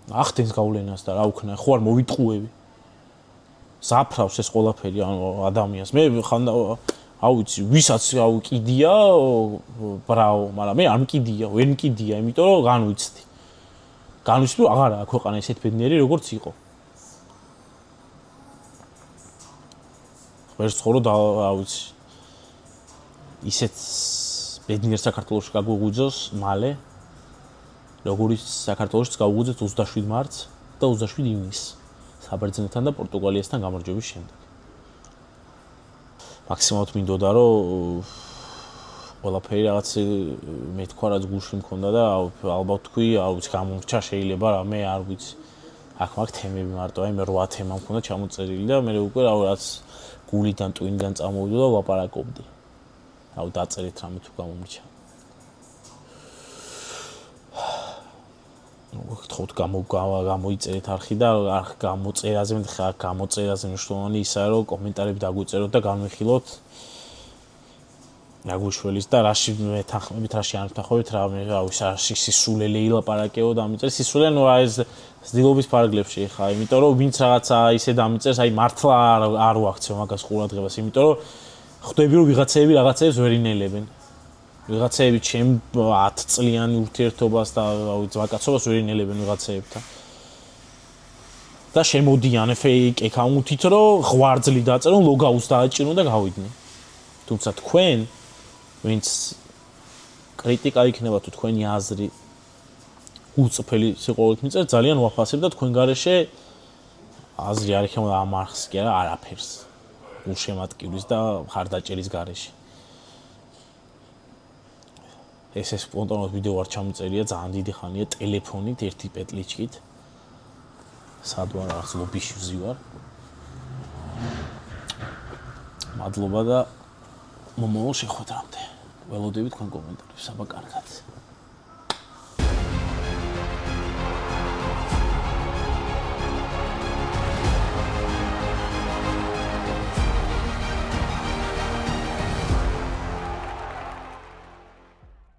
ახდენს გავლენას და რა უქნა, ხო არ მოვიტყუები. საფრავს ეს ყველაფერი ადამიანს. მე აუცი, ვისაც კიდია, ბრაო, მაგრამ მე არ მკიდია, ვერ მკიდია, იმიტომ რომ განვიცდი. განვიცდი, რომ აღარაა ქვეყანა ისეთ ბედნიერი, როგორც იყო. ღმერთს ხო რომ აუცი. ისეთ ბედნიერ საქართველოში გაგვეღვიძოს მალე, როგორც საქართველოშიც გავუღვიძეთ 27 მარტს და 27 ივნისს, საბერძნეთთან და პორტუგალიასთან გამარჯვების შემდეგ. მაქსიმალურად მინდოდა რომ ყველაფერი რაღაც მე თქვა რაც გულში მქონდა და ალბათ თქვი, აუცი გამომრჩა შეიძლება რამე არ ვიცი. აქ მაგ თემები მარტო, აი მე 8 თემა მქონდა ჩამოწერილი და მე უკვე რაღაც გულიდან ტვინიდან წამოვიდა და ვაპარაკობდი. აუ დაწერეთ რამე თუ გამომრჩა. გთხოვთ გამოიწერეთ არხი და გამოწერაზე მე ხა გამოწერაზე მნიშვნელოვანი ისაა რომ კომენტარები დაგვიწეროთ და განვიხილოთ ნაგვიშველის და რაში მეთანხმებით, რაში არ მეთანხმებით, რაში სისულელე ილაპარაკეო და ამიწერს სისულელე, ნუ ეს ძილობის პარაგლებში ხა, იმიტომ რომ ვინც რაღაცა ისე დამიწერს, აი მართლა არ ვაქცევ მაგას ყურადღებას, იმიტომ რომ ხვდები რომ ვიღაცები რაღაცებს ვერ ინელებენ. ვიღაცები ჩემ 10 წლიანი ურთიერთობას და ძვაკაცობას ვერ ინელებენ ვიღაცებთან. და შემოდიან fake account-ით რომ ღვარძლი დაწერონ, ლოგაუტს დააჭირონ და გავიდნენ. თუმცა თქვენ ვინც კრიტიკა იქნება თუ თქვენი აზრი უწფელი სიყვარულით მიწერთ, ძალიან ვაფასებ და თქვენ გარეშე აზრი არ იქნება ამ არხს კი არა, არაფერს. უშემატკივრის და მხარდაჭერის გარეშე. ეს სპონტანურად ვიდეო არ ჩამოწერია, ძალიან დიდი ხანია ტელეფონით, ერთი პეტლიჩკით. სად ვარ, რაღაც ლობიში ვზივარ. მადლობა და მომავალ შეხვედრამდე. ველოდებით თქვენ კომენტარებს, აბა კარგად.